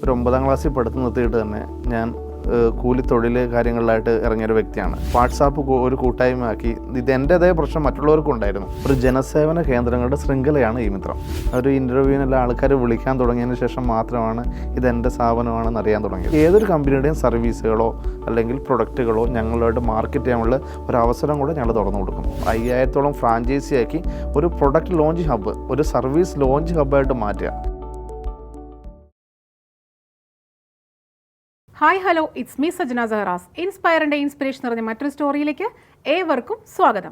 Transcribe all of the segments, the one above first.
ഒരു 9ാം ക്ലാസ്സിൽ പഠിത്തം നിർത്തിയിട്ട് തന്നെ ഞാൻ കൂലിത്തൊഴിൽ കാര്യങ്ങളിലായിട്ട് ഇറങ്ങിയൊരു വ്യക്തിയാണ്. വാട്സാപ്പ് ഒരു കൂട്ടായ്മയാക്കി ഇത് എൻ്റേതായ പ്രശ്നം മറ്റുള്ളവർക്കും ഉണ്ടായിരുന്നു. ഒരു ജനസേവന കേന്ദ്രങ്ങളുടെ ശൃംഖലയാണ് ഈ മിത്രം. ഒരു ഇൻ്റർവ്യൂവിനെല്ലാം ആൾക്കാർ വിളിക്കാൻ തുടങ്ങിയതിന് ശേഷം മാത്രമാണ് ഇതെൻ്റെ സ്ഥാപനമാണെന്ന് അറിയാൻ തുടങ്ങിയത്. ഏതൊരു കമ്പനിയുടെയും സർവീസുകളോ അല്ലെങ്കിൽ പ്രൊഡക്റ്റുകളോ ഞങ്ങളായിട്ട് മാർക്കറ്റ് ചെയ്യാനുള്ള ഒരു അവസരം കൂടെ ഞങ്ങൾ തുറന്നു കൊടുക്കുന്നു. 5000-ഓളം ഫ്രാഞ്ചൈസിയാക്കി ഒരു പ്രൊഡക്റ്റ് ലോഞ്ച് ഹബ്ബ്, ഒരു സർവീസ് ലോഞ്ച് ഹബ്ബായിട്ട് മാറ്റുക. Hi hello, it's me Sajna Saharas. ഇൻസ്പയറിൻ്റെ ഇൻസ്പിറേഷൻ നിറഞ്ഞ മറ്റൊരു സ്റ്റോറിയിലേക്ക് ഏവർക്കും സ്വാഗതം.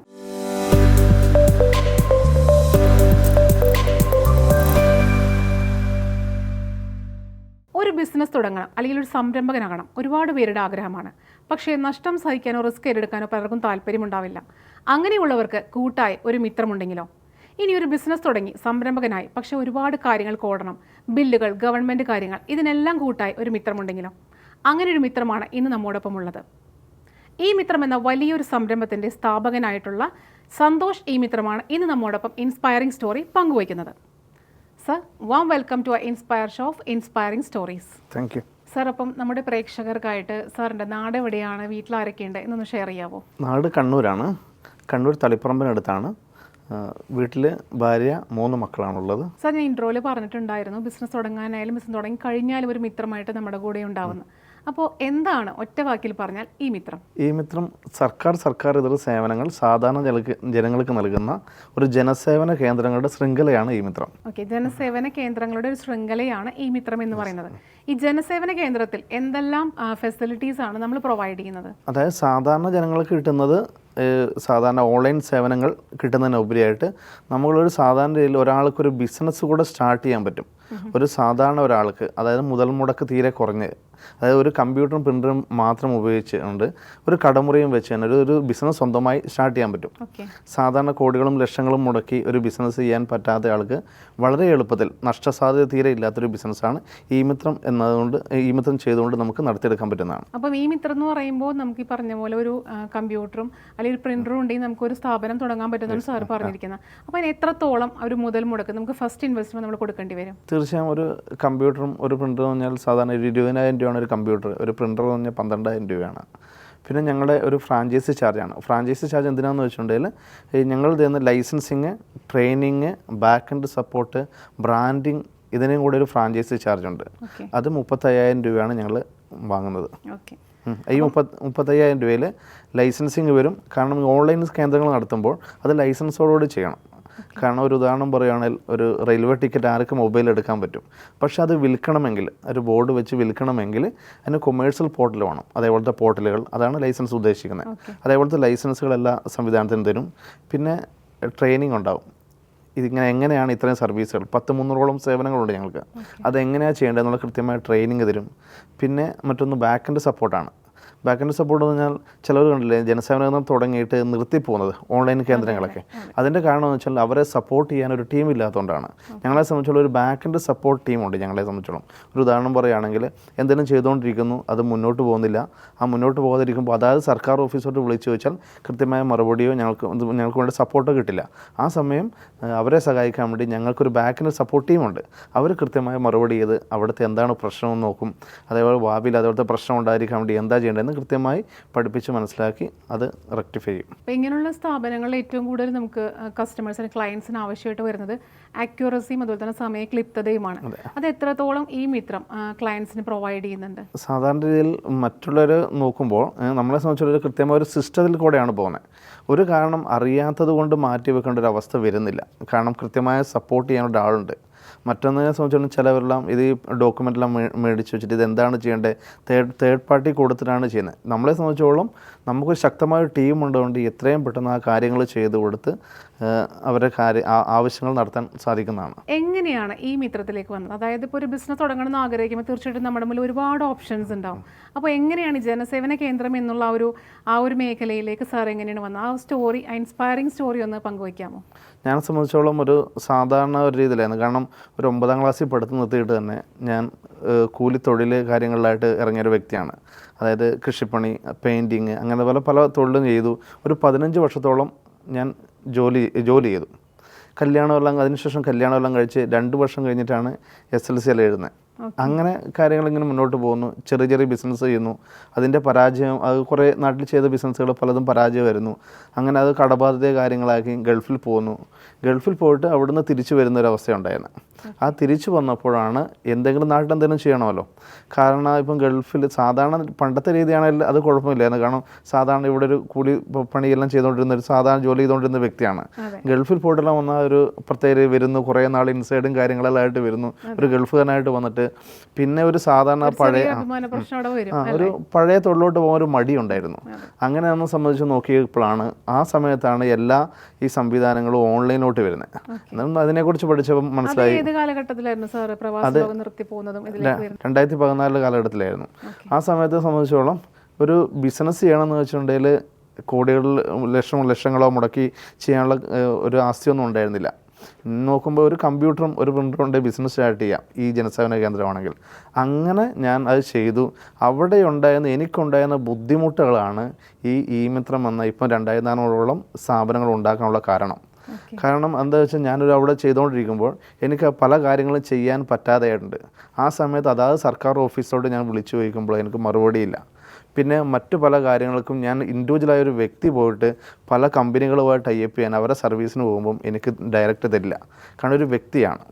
ഒരു ബിസിനസ് തുടങ്ങണം അല്ലെങ്കിൽ ഒരു സംരംഭകനാകണം ഒരുപാട് പേരുടെ ആഗ്രഹമാണ്. പക്ഷേ നഷ്ടം സഹിക്കാനോ റിസ്ക് ഏറ്റെടുക്കാനോ പലർക്കും താല്പര്യമുണ്ടാവില്ല. അങ്ങനെയുള്ളവർക്ക് കൂട്ടായി ഒരു മിത്രമുണ്ടെങ്കിലോ? ഇനി ഒരു ബിസിനസ് തുടങ്ങി സംരംഭകനായി, പക്ഷേ ഒരുപാട് കാര്യങ്ങൾ ഓടണം, ബില്ലുകൾ, ഗവൺമെൻറ് കാര്യങ്ങൾ, ഇതിനെല്ലാം കൂട്ടായി ഒരു മിത്രമുണ്ടെങ്കിലോ? അങ്ങനെ ഒരു മിത്രമാണ് ഇന്ന് നമ്മോടൊപ്പം ഉള്ളത്. ഈ മിത്രം എന്ന വലിയൊരു സംരംഭത്തിൻ്റെ സ്ഥാപകനായിട്ടുള്ള സന്തോഷ് ഈ മിത്രമാണ് ഇന്ന് നമ്മോടൊപ്പം ഇൻസ്പയറിംഗ് സ്റ്റോറി പങ്കുവയ്ക്കുന്നത്. Sir, warm welcome to inspire show of inspiring stories. Thank you sir. അപ്പം നമ്മുടെ പ്രേക്ഷകർക്കായിട്ട് സാറിൻ്റെ നാട് എവിടെയാണ്, വീട്ടിലാരൊക്കെയുണ്ട് എന്നൊന്ന് ഷെയർ ചെയ്യാമോ? നാട് കണ്ണൂരാണ്. കണ്ണൂർ തളിപ്പറമ്പിനടുത്താണ്. വീട്ടിൽ ഭാര്യ, 3 മക്കളാണുള്ളത്. സാർ, ഞാൻ ഇൻട്രോയിൽ പറഞ്ഞിട്ടുണ്ടായിരുന്നു ബിസിനസ് തുടങ്ങാനായാലും ബിസിനസ് തുടങ്ങി കഴിഞ്ഞാലും ഒരു മിത്രമായിട്ട് നമ്മുടെ കൂടെ ഉണ്ടാവുന്നത്. അപ്പോൾ എന്താണ് ഒറ്റ വാക്കിൽ പറഞ്ഞാൽ ഈ മിത്രം? ഈ മിത്രം സർക്കാർ ഇതര സേവനങ്ങൾ സാധാരണ ജനങ്ങൾക്ക് നൽകുന്ന ഒരു ജനസേവന കേന്ദ്രങ്ങളുടെ ശൃംഖലയാണ് ഈ മിത്രം. ഓക്കെ, ജനസേവന കേന്ദ്രങ്ങളുടെ ഒരു ശൃംഖലയാണ് ഈ മിത്രം എന്ന് പറയുന്നത്. ഈ ജനസേവന കേന്ദ്രത്തിൽ എന്തെല്ലാം ഫെസിലിറ്റീസ് ആണ് നമ്മൾ പ്രൊവൈഡ് ചെയ്യുന്നത്? അതായത് സാധാരണ ജനങ്ങൾക്ക് കിട്ടുന്നത് സാധാരണ ഓൺലൈൻ സേവനങ്ങൾ കിട്ടുന്നതിനുപരിയായിട്ട് നമ്മളൊരു സാധാരണ രീതിയിൽ ഒരാൾക്കൊരു ബിസിനസ് കൂടെ സ്റ്റാർട്ട് ചെയ്യാൻ പറ്റും. ഒരു സാധാരണ ഒരാൾക്ക്, അതായത് മുതൽ മുടക്ക് തീരെ കുറഞ്ഞ്, അതായത് ഒരു കമ്പ്യൂട്ടറും പ്രിൻ്ററും മാത്രം ഉപയോഗിച്ചുകൊണ്ട് ഒരു കടമുറിയും വെച്ച് തന്നെ ഒരു ബിസിനസ് സ്വന്തമായി സ്റ്റാർട്ട് ചെയ്യാൻ പറ്റും. സാധാരണ കോടികളും ലക്ഷങ്ങളും മുടക്കി ഒരു ബിസിനസ് ചെയ്യാൻ പറ്റാത്ത ആൾക്ക് വളരെ എളുപ്പത്തിൽ, നഷ്ടസാധ്യത തീരെ ഇല്ലാത്തൊരു ബിസിനസ്സാണ് ഈ മിത്രം എന്നതുകൊണ്ട്, ഈ മിത്രം ചെയ്തുകൊണ്ട് നമുക്ക് നടത്തിയെടുക്കാൻ പറ്റുന്നതാണ്. അപ്പം ഈ മിത്രം എന്ന് പറയുമ്പോൾ നമുക്ക് ഈ പറഞ്ഞ പോലെ ഒരു കമ്പ്യൂട്ടറും അല്ലെങ്കിൽ പ്രിൻ്ററും ഉണ്ടെങ്കിൽ നമുക്കൊരു സ്ഥാപനം തുടങ്ങാൻ പറ്റുന്നതാണ് സാർ പറഞ്ഞിരിക്കുന്നത്. അപ്പോൾ അതിന് എത്രത്തോളം ഒരു മുതൽ മുടക്ക് നമുക്ക് ഫസ്റ്റ് ഇൻവെസ്റ്റ്മെൻറ്റ് നമ്മൾ കൊടുക്കേണ്ടി വരും? തീർച്ചയായും ഒരു കമ്പ്യൂട്ടറും ഒരു പ്രിൻ്ററും പറഞ്ഞാൽ സാധാരണ 20,000 രൂപയാണ് ഒരു കമ്പ്യൂട്ടർ. ഒരു പ്രിൻ്റർ എന്ന് പറഞ്ഞാൽ 12,000 രൂപയാണ്. പിന്നെ ഞങ്ങളുടെ ഒരു ഫ്രാഞ്ചൈസി ചാർജാണ്. ഫ്രാഞ്ചൈസി ചാർജ് എന്തിനാണെന്ന് വെച്ചിട്ടുണ്ടെങ്കിൽ ഞങ്ങൾ തരുന്ന licensing, training, back end support, branding, ഇതിനും കൂടെ ഒരു ഫ്രാഞ്ചൈസി ചാർജ് ഉണ്ട്. അത് 35,000 രൂപയാണ് ഞങ്ങൾ വാങ്ങുന്നത്. ഈ 35,000 രൂപയിൽ ലൈസൻസിങ് വരും. കാരണം ഓൺലൈൻ കേന്ദ്രങ്ങൾ നടത്തുമ്പോൾ അത് ലൈസൻസോടുകൂടി ചെയ്യണം. കാരണം ഒരു ഉദാഹരണം പറയുകയാണെങ്കിൽ ഒരു റെയിൽവേ ടിക്കറ്റ് ആർക്ക് മൊബൈൽ എടുക്കാൻ പറ്റും. പക്ഷെ അത് വിൽക്കണമെങ്കിൽ, ഒരു ബോർഡ് വെച്ച് വിൽക്കണമെങ്കിൽ അതിന് കൊമേഴ്സ്യൽ പോർട്ടൽ വേണം. അതേപോലത്തെ പോർട്ടലുകൾ, അതാണ് ലൈസൻസ് ഉദ്ദേശിക്കുന്നത്. അതേപോലത്തെ ലൈസൻസുകളെല്ലാം സംവിധാനത്തിന് തരും. പിന്നെ ട്രെയിനിങ് ഉണ്ടാവും. ഇതിങ്ങനെ എങ്ങനെയാണ് ഇത്രയും സർവീസുകൾ, 10-300ഓളം സേവനങ്ങളുണ്ട് ഞങ്ങൾക്ക്. അതെങ്ങനെയാണ് ചെയ്യേണ്ടതെന്നുള്ള കൃത്യമായ ട്രെയിനിങ് തരും. പിന്നെ മറ്റൊന്ന് ബാക്ക് എൻഡ് സപ്പോർട്ടാണ്. ബാക്ക് എൻഡ് സപ്പോർട്ട് എന്ന് പറഞ്ഞാൽ ചിലർ കണ്ടില്ലേ, ജനസേവന കേന്ദ്രം തുടങ്ങിയിട്ട് നിർത്തിപ്പോകുന്നത് ഓൺലൈൻ കേന്ദ്രങ്ങളൊക്കെ. അതിൻ്റെ കാരണം എന്ന് വെച്ചാൽ അവരെ സപ്പോർട്ട് ചെയ്യാൻ ഒരു ടീം ഇല്ലാത്തതുകൊണ്ടാണ്. ഞങ്ങളെ സംബന്ധിച്ചുള്ള ഒരു ബാക്ക് എൻഡ് സപ്പോർട്ട് ടീമുണ്ട് ഞങ്ങളെ സംബന്ധിച്ചോളം. ഒരു ഉദാഹരണം പറയുകയാണെങ്കിൽ, എന്തെങ്കിലും ചെയ്തുകൊണ്ടിരിക്കുന്നു, അത് മുന്നോട്ട് പോകുന്നില്ല, ആ മുന്നോട്ട് പോകാതിരിക്കുമ്പോൾ അതായത് സർക്കാർ ഓഫീസോട്ട് വിളിച്ചു ചോദിച്ചാൽ കൃത്യമായ മറുപടിയോ ഞങ്ങൾക്ക് വേണ്ട സപ്പോർട്ടോ കിട്ടില്ല. ആ സമയം അവരെ സഹായിക്കാൻ വേണ്ടി ഞങ്ങൾക്കൊരു ബാക്ക് എൻഡ് സപ്പോർട്ട് ടീമുണ്ട്. അവർ കൃത്യമായ മറുപടി ചെയ്ത് അവിടുത്തെ എന്താണ് പ്രശ്നമെന്ന് നോക്കും. അതേപോലെ ഭാവിയിൽ അതേപോലത്തെ പ്രശ്നം ഉണ്ടായിരിക്കാൻ വേണ്ടി എന്താ ചെയ്യേണ്ടതെന്ന് കൃത്യമായി പഠിപ്പിച്ച് മനസ്സിലാക്കി അത് റെക്ടിഫൈ ചെയ്യും. അപ്പോൾ ഇങ്ങനെയുള്ള സ്ഥാപനങ്ങളിൽ ഏറ്റവും കൂടുതൽ നമുക്ക് കസ്റ്റമേഴ്സിന്, ക്ലയൻസിന് ആവശ്യമായിട്ട് വരുന്നത് ആക്യുറസിയും അതുപോലെ തന്നെ സമയ ക്ലിപ്തതയുമാണ്. അത് എത്രത്തോളം ഈ മിത്രം ക്ലയൻസിന് പ്രൊവൈഡ് ചെയ്യുന്നുണ്ട്? സാധാരണ രീതിയിൽ മറ്റുള്ളവർ നോക്കുമ്പോൾ നമ്മളെ സംബന്ധിച്ചുള്ള കൃത്യമായ ഒരു സിസ്റ്റത്തിൽ കൂടെയാണ് പോകുന്നത്. ഒരു കാരണം അറിയാത്തത് കൊണ്ട് മാറ്റി വെക്കേണ്ട ഒരു അവസ്ഥ വരുന്നില്ല. കാരണം കൃത്യമായ സപ്പോർട്ട് ചെയ്യാനുള്ള ആളുണ്ട്. മറ്റൊന്നിനെ സംബന്ധിച്ചിടത്തോളം ചിലവരെല്ലാം ഇത് ഡോക്യുമെൻ്റെല്ലാം മേടിച്ച് വെച്ചിട്ട് ഇതെന്താണ് ചെയ്യേണ്ടത് തേർഡ് പാർട്ടി കൊടുത്തിട്ടാണ് ചെയ്യുന്നത്. നമ്മളെ സംബന്ധിച്ചോളം നമുക്കൊരു ശക്തമായ ടീം ഉള്ളതുകൊണ്ട് എത്രയും പെട്ടെന്ന് ആ കാര്യങ്ങൾ ചെയ്ത് കൊടുത്ത് അവരുടെ ആവശ്യങ്ങൾ നടത്താൻ സാധിക്കുന്നതാണ്. എങ്ങനെയാണ് ഈ മിത്രത്തിലേക്ക് വന്നത്? അതായത് ഇപ്പോൾ ഒരു ബിസിനസ് തുടങ്ങണമെന്ന് ആഗ്രഹിക്കുമ്പോൾ തീർച്ചയായിട്ടും നമ്മുടെ മുന്നിൽ ഒരുപാട് ഓപ്ഷൻസ് ഉണ്ടാവും. അപ്പോൾ എങ്ങനെയാണ് ജനസേവന കേന്ദ്രം എന്നുള്ള ആ ഒരു മേഖലയിലേക്ക് സാർ എങ്ങനെയാണ് വന്നത്? ആ സ്റ്റോറി, ഇൻസ്പയറിംഗ് സ്റ്റോറി ഒന്ന് പങ്കുവയ്ക്കാമോ? ഞാൻ സംബന്ധിച്ചോളം ഒരു സാധാരണ ഒരു രീതിയിലായിരുന്നു. കാരണം ഒരു 9ാം ക്ലാസ്സിൽ പഠിത്തം നിർത്തിയിട്ട് തന്നെ ഞാൻ കൂലിത്തൊഴിൽ കാര്യങ്ങളിലായിട്ട് ഇറങ്ങിയൊരു വ്യക്തിയാണ്. അതായത് കൃഷിപ്പണി, പെയിൻറ്റിങ്, അങ്ങനെ പല തൊഴിലും ചെയ്തു. ഒരു 15 വർഷത്തോളം ഞാൻ ജോലി ചെയ്തു. കല്യാണമെല്ലാം അതിനുശേഷം കല്യാണമെല്ലാം കഴിച്ച് 2 വർഷം കഴിഞ്ഞിട്ടാണ് SLC എഴുതുന്നത്. അങ്ങനെ കാര്യങ്ങൾ ഇങ്ങനെ മുന്നോട്ട് പോകുന്നു. ചെറിയ ചെറിയ ബിസിനസ് ചെയ്യുന്നു. അതിൻ്റെ പരാജയം, അത് കുറേ നാട്ടിൽ ചെയ്ത ബിസിനസ്സുകൾ പലതും പരാജയം വരുന്നു. അങ്ങനെ അത് കടബാധ്യത കാര്യങ്ങളാക്കി ഗൾഫിൽ പോകുന്നു. ഗൾഫിൽ പോയിട്ട് അവിടുന്ന് തിരിച്ചു വരുന്നൊരവസ്ഥയുണ്ടായിരുന്നു. ആ തിരിച്ചു വന്നപ്പോഴാണ് എന്തെങ്കിലും നാട്ടിൽ എന്തെങ്കിലും ചെയ്യണമല്ലോ. കാരണം ഇപ്പം ഗൾഫിൽ സാധാരണ പണ്ടത്തെ രീതിയാണെങ്കിൽ അത് കുഴപ്പമില്ലായിരുന്നു. കാരണം സാധാരണ ഇവിടെ ഒരു കൂലി പണിയെല്ലാം ചെയ്തുകൊണ്ടിരുന്ന ഒരു സാധാരണ ജോലി ചെയ്തുകൊണ്ടിരുന്ന വ്യക്തിയാണ്. ഗൾഫിൽ പോയിട്ടെല്ലാം വന്ന ഒരു പ്രത്യേക വരുന്നു, കുറേ നാൾ ഇൻസൈഡും കാര്യങ്ങളെല്ലാം ആയിട്ട് വരുന്നു, ഒരു ഗൾഫുകാരനായിട്ട് വന്നിട്ട് പിന്നെ ഒരു സാധാരണ ഒരു പഴയ തൊഴിലോട്ട് പോകാൻ ഒരു മടിയുണ്ടായിരുന്നു. അങ്ങനെ ഒന്ന് സംബന്ധിച്ച് നോക്കിയപ്പോഴാണ് ആ സമയത്താണ് എല്ലാ ഈ സംവിധാനങ്ങളും ഓൺലൈനോട്ട് വരുന്നത്. അതിനെക്കുറിച്ച് പഠിച്ചപ്പോൾ മനസ്സിലായി. 2014 കാലഘട്ടത്തിലായിരുന്നു. ആ സമയത്തെ സംബന്ധിച്ചോളം ഒരു ബിസിനസ് ചെയ്യണമെന്ന് വെച്ചിട്ടുണ്ടെങ്കിൽ കോടികളിൽ ലക്ഷങ്ങളോ മുടക്കി ചെയ്യാനുള്ള ഒരു ആസ്തിയൊന്നും ഉണ്ടായിരുന്നില്ല. നോക്കുമ്പോൾ ഒരു കമ്പ്യൂട്ടറും ഒരു പ്രിൻ്ററും കൊണ്ട് ബിസിനസ് സ്റ്റാർട്ട് ചെയ്യാം ഈ ജനസേവന കേന്ദ്രമാണെങ്കിൽ. അങ്ങനെ ഞാൻ അത് ചെയ്തു. അവിടെ എനിക്കുണ്ടായിരുന്ന ബുദ്ധിമുട്ടുകളാണ് ഈ മിത്രം എന്ന ഇപ്പം 2400ഓളം സ്ഥാപനങ്ങൾ ഉണ്ടാക്കാനുള്ള കാരണം. കാരണം എന്താ വെച്ചാൽ ഞാനൊരു അവിടെ ചെയ്തുകൊണ്ടിരിക്കുമ്പോൾ എനിക്ക് പല കാര്യങ്ങളും ചെയ്യാൻ പറ്റാതെയായിട്ടുണ്ട്. ആ സമയത്ത് അതായത് സർക്കാർ ഓഫീസോട് ഞാൻ വിളിച്ചു ചോദിക്കുമ്പോൾ എനിക്ക് മറുപടിയില്ല. പിന്നെ മറ്റു പല കാര്യങ്ങൾക്കും ഞാൻ ഇൻഡിവിജ്വലായൊരു വ്യക്തി പോയിട്ട് പല കമ്പനികളുമായി ടൈപ്പ് ചെയ്യാൻ അവരുടെ സർവീസിന് പോകുമ്പം എനിക്ക് ഡയറക്റ്റ് തരില്ല. കാരണം ഒരു വ്യക്തിയാണ്,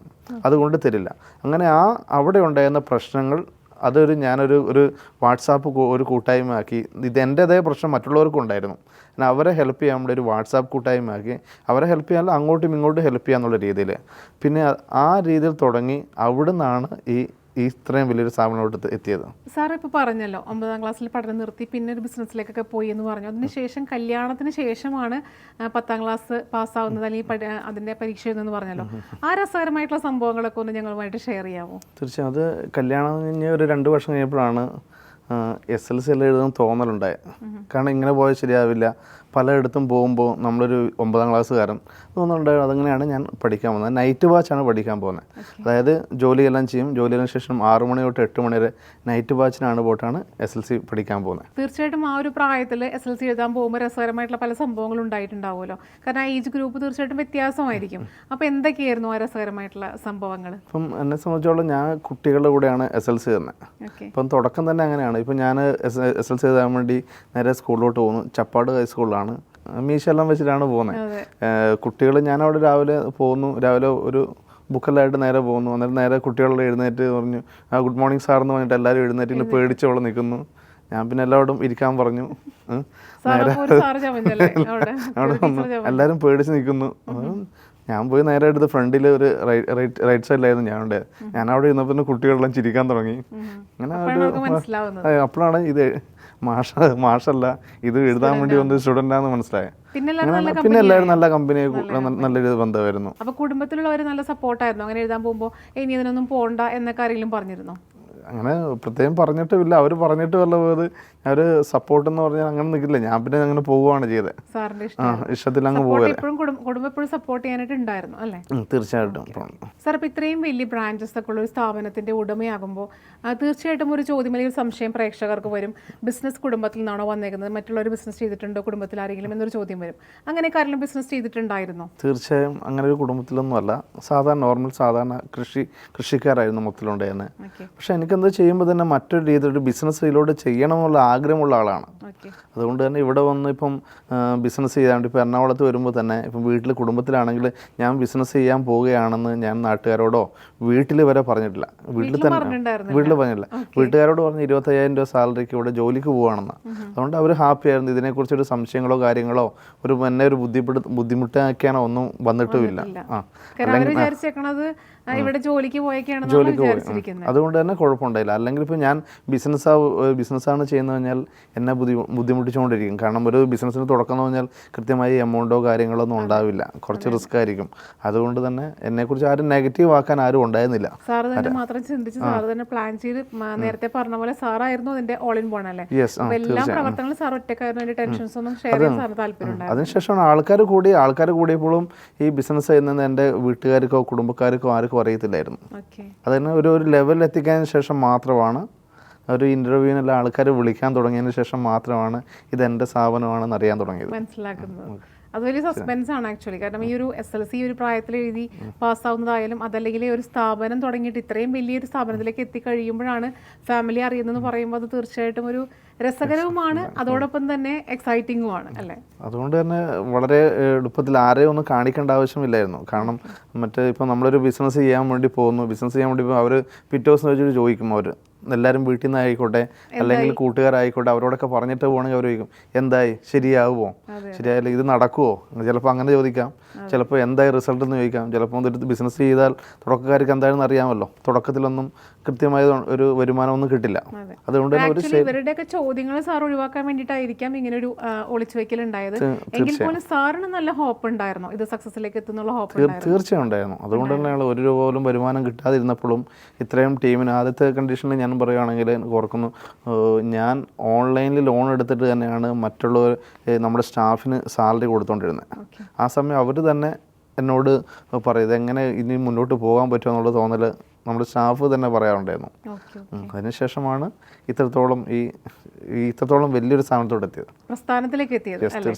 അതുകൊണ്ട് തരില്ല. അങ്ങനെ അവിടെ ഉണ്ടായിരുന്ന പ്രശ്നങ്ങൾ ഞാനൊരു വാട്സാപ്പ് ഒരു കൂട്ടായ്മയാക്കി. ഇത് എൻ്റേതായ പ്രശ്നം മറ്റുള്ളവർക്കും ഉണ്ടായിരുന്നു. ഞാൻ അവരെ ഹെൽപ്പ് ചെയ്യാൻ വേണ്ടി ഒരു വാട്സാപ്പ് കൂട്ടായ്മയാക്കി. അവരെ ഹെൽപ്പ് ചെയ്യാൻ അങ്ങോട്ടും ഇങ്ങോട്ടും ഹെൽപ്പ് ചെയ്യാന്നുള്ള രീതിയിൽ പിന്നെ ആ രീതിയിൽ തുടങ്ങി. അവിടെ നിന്നാണ് ഇത്രയും വലിയൊരു സ്ഥാപനത്തോട്ട് എത്തിയത്. സാർ ഇപ്പോൾ പറഞ്ഞല്ലോ 9ാം ക്ലാസ്സിൽ പഠനം നിർത്തി പിന്നെ ഒരു ബിസിനസ്സിലേക്കൊക്കെ പോയി എന്ന് പറഞ്ഞു. അതിനുശേഷം കല്യാണത്തിന് ശേഷമാണ് 10ാം ക്ലാസ് പാസ്സാവുന്നത് അല്ലെങ്കിൽ അതിൻ്റെ പരീക്ഷ എഴുതുന്നത് പറഞ്ഞല്ലോ. ആ രസകരമായിട്ടുള്ള സംഭവങ്ങളൊക്കെ ഒന്ന് ഞങ്ങളുമായിട്ട് ഷെയർ ചെയ്യാമോ? തീർച്ചയായും. അത് കല്യാണം കഴിഞ്ഞ് ഒരു 2 വർഷം കഴിഞ്ഞപ്പോഴാണ് SLC എല്ലാം എഴുതാൻ തോന്നലുണ്ടായത്. കാരണം ഇങ്ങനെ പോയാൽ ശരിയാവില്ല. പലയിടത്തും പോകുമ്പോൾ നമ്മളൊരു 9ാം ക്ലാസ്സുകാരൻ തോന്നുന്നുണ്ടായിരുന്നു. അതങ്ങനെയാണ് ഞാൻ പഠിക്കാൻ പോകുന്നത്. നൈറ്റ് വാച്ചാണ് പഠിക്കാൻ പോകുന്നത്. അതായത് ജോലിയെല്ലാം ചെയ്യും. ജോലിയെല്ലാം ശേഷം 6 മണി തൊട്ട് 8 മണി വരെ നൈറ്റ് വാച്ചിനാണ് പോയിട്ടാണ് SLC പഠിക്കാൻ പോകുന്നത്. തീർച്ചയായിട്ടും ആ ഒരു പ്രായത്തിൽ SLC എഴുതാൻ പോകുമ്പോൾ രസകരമായിട്ടുള്ള പല സംഭവങ്ങളും ഉണ്ടായിട്ടുണ്ടാവുമല്ലോ. കാരണം ഏജ് ഗ്രൂപ്പ് തീർച്ചയായിട്ടും വ്യത്യാസമായിരിക്കും. അപ്പോൾ എന്തൊക്കെയായിരുന്നു ആ രസകരമായിട്ടുള്ള സംഭവങ്ങൾ? ഇപ്പം എന്നെ സംബന്ധിച്ചോളം ഞാൻ കുട്ടികളുടെ കൂടെയാണ് SLC തന്നെ. ഇപ്പം തുടക്കം തന്നെ അങ്ങനെയാണ്. ഇപ്പം ഞാൻ SLC എഴുതാൻ വേണ്ടി നേരെ സ്കൂളിലോട്ട് പോകുന്നു. ചപ്പാട് ഹൈസ്കൂളിലാണ്. മീശെല്ലാം വെച്ചിട്ടാണ് പോകുന്നത്. കുട്ടികൾ ഞാനവിടെ രാവിലെ പോകുന്നു. രാവിലെ ഒരു ബുക്കെല്ലായിട്ട് നേരെ പോകുന്നു. അന്നേരം നേരെ കുട്ടികളുടെ എഴുന്നേറ്റ് പറഞ്ഞു ഗുഡ് മോർണിംഗ് സാർ എന്ന് പറഞ്ഞിട്ട് എല്ലാവരും എഴുന്നേറ്റ് പേടിച്ചോളം നിൽക്കുന്നു. ഞാൻ പിന്നെ എല്ലാവരും ഇരിക്കാൻ പറഞ്ഞു. നേരെ അവിടെ വന്നു. എല്ലാവരും പേടിച്ച് നിൽക്കുന്നു. ഞാൻ പോയി നേരെ എടുത്ത് ഫ്രണ്ടിൽ ഒരു റൈറ്റ് സൈഡിലായിരുന്നു ഞാൻ അവിടെ ഇരുന്നപ്പോൾ കുട്ടികളെല്ലാം ചിരിക്കാൻ തുടങ്ങി. അങ്ങനെ അപ്പോഴാണ് ഇത് മാഷല്ല, ഇത് എഴുതാൻ വേണ്ടി വന്ന സ്റ്റുഡൻ്റാന്ന് മനസ്സിലായത്. പിന്നെ എല്ലാവരും നല്ല കമ്പനി, നല്ലൊരു ബന്ധമായിരുന്നു. അപ്പോൾ കുടുംബത്തിലുള്ളവർ നല്ല സപ്പോർട്ടായിരുന്നു അങ്ങനെ എഴുതാൻ പോകുമ്പോൾ? ഇനി ഇതിനൊന്നും പോകണ്ട എന്നൊക്കെ ആരെങ്കിലും പറഞ്ഞിരുന്നോ? അങ്ങനെ പ്രത്യേകം പറഞ്ഞിട്ടുമില്ല. അവർ പറഞ്ഞിട്ട് വല്ല പോയത് അവർ സപ്പോർട്ട് എന്ന് പറഞ്ഞാൽ അങ്ങനെ നിൽക്കില്ല. ഞാൻ പിന്നെ അങ്ങനെ പോവുകയാണ് ചെയ്തത്. ഇഷ്ടത്തിൽ അങ്ങ് പോകല്ലേ. കുടുംബം എപ്പോഴും സപ്പോർട്ട് ചെയ്യാനായിട്ട് ഉണ്ടായിരുന്നു അല്ലേ? തീർച്ചയായിട്ടും. സാർ, ഇപ്പോൾ ഇത്രയും വലിയ ബ്രാഞ്ചസ് ഒക്കെ ഉള്ള ഒരു സ്ഥാപനത്തിന്റെ ഉടമയാകുമ്പോൾ തീർച്ചയായിട്ടും ഒരു ചോദ്യം അല്ലെങ്കിൽ ഒരു സംശയം പ്രേക്ഷകർക്ക് വരും. ബിസിനസ് കുടുംബത്തിൽ നിന്നാണോ വന്നേക്കുന്നത്? മറ്റുള്ളവർ ബിസിനസ് ചെയ്തിട്ടുണ്ടോ കുടുംബത്തിൽ ആരെങ്കിലും എന്നൊരു ചോദ്യം വരും. അങ്ങനെയൊക്കെ ആരെങ്കിലും ബിസിനസ് ചെയ്തിട്ടുണ്ടായിരുന്നോ? തീർച്ചയായും അങ്ങനെ ഒരു കുടുംബത്തിലൊന്നും അല്ല. സാധാരണ കൃഷിക്കാരായിരുന്നു മൊത്തത്തിലുണ്ടായിരുന്നത്. പക്ഷെ എനിക്കെന്താ ചെയ്യുമ്പോൾ തന്നെ മറ്റൊരു രീതിയിൽ ബിസിനസ്സിലോട്ട് ചെയ്യണമെന്നുള്ള ആഗ്രഹമുള്ള ആളാണ്. അതുകൊണ്ട് തന്നെ ഇവിടെ വന്ന് ഇപ്പം ബിസിനസ് ചെയ്യാണ്ട് ഇപ്പോൾ എറണാകുളത്ത് വരുമ്പോൾ തന്നെ ഇപ്പം കുടുംബത്തിലാണെങ്കിൽ ഞാൻ ബിസിനസ് ചെയ്യാൻ പോവുകയാണെന്ന് ഞാൻ നാട്ടുകാരോടോ വീട്ടിൽ വരെ പറഞ്ഞിട്ടില്ല. വീട്ടിൽ പറഞ്ഞിട്ടില്ല. വീട്ടുകാരോട് പറഞ്ഞ് 25,000 രൂപ സാലറിക്ക് ഇവിടെ ജോലിക്ക് പോവുകയാണെന്ന്. അതുകൊണ്ട് അവർ ഹാപ്പി ആയിരുന്നു. ഇതിനെക്കുറിച്ചൊരു സംശയങ്ങളോ കാര്യങ്ങളോ എന്നെ ഒരു ബുദ്ധിമുട്ടാക്കിയാണോ ഒന്നും വന്നിട്ടുമില്ല. അതുകൊണ്ട് തന്നെ കുഴപ്പമുണ്ടായില്ല. അല്ലെങ്കിൽ ഇപ്പോൾ ഞാൻ ബിസിനസ്സാണ് ചെയ്യുന്നത് കഴിഞ്ഞാൽ എന്നെ ബുദ്ധിമുട്ടിച്ചുകൊണ്ടിരിക്കും. കാരണം ഒരു ബിസിനസ്സിന് തുടക്കം എന്ന് പറഞ്ഞാൽ കൃത്യമായി എമൗണ്ടോ കാര്യങ്ങളൊന്നും ഉണ്ടാവില്ല. കുറച്ച് റിസ്ക് ആയിരിക്കും. അതുകൊണ്ട് തന്നെ എന്നെക്കുറിച്ച് ആരും നെഗറ്റീവ് ആക്കാൻ ആരും ഉണ്ടായിരുന്നില്ല. സാർ തന്നെ മാത്രം ചിന്തിച്ച് സാർ തന്നെ പ്ലാൻ ചെയ്ത് നേരത്തെ പറഞ്ഞ പോലെ സാറായിരുന്നു അതിന്റെ ഓൾ ഇൻ വൺ അല്ലേ? എല്ലാ പ്രവർത്തനങ്ങളും സാർ ഒറ്റക്കായിരുന്നു. ടെൻഷൻസ് ഒന്നും ഷെയർ ചെയ്യാൻ സാറിന് താല്പര്യം? അതിനുശേഷമാണ് ആൾക്കാർ കൂടിയപ്പോഴും ഈ ബിസിനസ് ചെയ്യുന്നത് എൻ്റെ വീട്ടുകാർക്കോ കുടുംബക്കാർക്കോ ആർക്കും അറിയത്തില്ലായിരുന്നു. അതിന് ഒരു ലെവലിൽ എത്തിക്കാതിന് ശേഷം മാത്രമാണ്, ഒരു ഇൻ്റർവ്യൂവിനെല്ലാം ആൾക്കാർ വിളിക്കാൻ തുടങ്ങിയതിന് ശേഷം മാത്രമാണ് ഇതെൻ്റെ സ്ഥാപനമാണെന്ന് അറിയാൻ തുടങ്ങിയത്. മനസ്സിലാക്കുന്നത്. അത് വലിയ സസ്പെൻസ് ആണ് ആക്ച്വലി. കാരണം ഈ ഒരു SLC ഒരു പ്രായത്തിൽ എഴുതി പാസ്സാവുന്നതായാലും അതല്ലെങ്കിൽ ഒരു സ്ഥാപനം തുടങ്ങിയിട്ട് ഇത്രയും വലിയൊരു സ്ഥാപനത്തിലേക്ക് എത്തിക്കഴിയുമ്പോഴാണ് ഫാമിലി അറിയുന്നതെന്ന് പറയുമ്പോൾ അത് തീർച്ചയായിട്ടും ഒരു രസകരവുമാണ്, അതോടൊപ്പം തന്നെ എക്സൈറ്റിങ്ങുമാണ് അല്ലേ? അതുകൊണ്ട് തന്നെ വളരെ എളുപ്പത്തിൽ ആരെയും ഒന്നും കാണിക്കേണ്ട ആവശ്യമില്ലായിരുന്നു. കാരണം ഇപ്പം നമ്മളൊരു ബിസിനസ് ചെയ്യാൻ വേണ്ടി പോകുന്നു, ബിസിനസ് ചെയ്യാൻ വേണ്ടി അവർ പിറ്റേ ദിവസം വെച്ചിട്ട് ചോദിക്കും, അവർ എല്ലാവരും വീട്ടിൽ നിന്ന് ആയിക്കോട്ടെ അല്ലെങ്കിൽ കൂട്ടുകാരായിക്കോട്ടെ അവരോടൊക്കെ പറഞ്ഞിട്ട് പോകണമെങ്കിൽ അവർ ചോദിക്കും എന്തായി, ശരിയാവുമോ, ശരിയായില്ല ഇത് നടക്കുമോ, ചിലപ്പോൾ അങ്ങനെ ചോദിക്കാം, ചിലപ്പോൾ എന്തായി റിസൾട്ട് എന്ന് ചോദിക്കാം, ചിലപ്പോൾ ഒരു ബിസിനസ് ചെയ്താൽ തുടക്കക്കാർക്ക് എന്താണെന്ന് അറിയാമല്ലോ, തുടക്കത്തിലൊന്നും കൃത്യമായ ഒരു വരുമാനമൊന്നും കിട്ടില്ല. അതുകൊണ്ട് തന്നെ ഇവരുടെയൊക്കെ ചോദ്യങ്ങൾ സാർ ഒഴിവാക്കാൻ വേണ്ടിയിട്ടായിരിക്കാം ഇങ്ങനെ ഒരു ഒളിച്ചു വെക്കൽ ഉണ്ടായത്. എങ്കിൽ പോലും സാറിന് നല്ല ഹോപ്പ് ഉണ്ടായിരുന്നു ഇത് സക്സസിലേക്ക് എത്തുന്നുള്ള ഹോപ്പ്? തീർച്ചയായും ഉണ്ടായിരുന്നു. അതുകൊണ്ട് തന്നെയാണ് ഒരു രൂപ പോലും വരുമാനം കിട്ടാതിരുന്നപ്പോഴും ഇത്രയും ടീമിന് ആദ്യത്തെ കണ്ടീഷനിൽ ഞാൻ പറയുകയാണെങ്കിൽ എനിക്ക് ഓർക്കുന്നു, ഞാൻ ഓൺലൈനിൽ ലോൺ എടുത്തിട്ട് തന്നെയാണ് മറ്റുള്ളവർ നമ്മുടെ സ്റ്റാഫിന് സാലറി കൊടുത്തുകൊണ്ടിരുന്നത്. ആ സമയം അവർ തന്നെ എന്നോട് പറയും ഇതെങ്ങനെ ഇനി മുന്നോട്ട് പോകാൻ പറ്റുമോ എന്നുള്ള തോന്നൽ നമ്മുടെ സ്റ്റാഫ് തന്നെ പറയാറുണ്ടായിരുന്നു. അതിനുശേഷമാണ് ഇത്രത്തോളം വലിയൊരു പ്രസ്ഥാനത്തിലേക്ക് എത്തിയത്.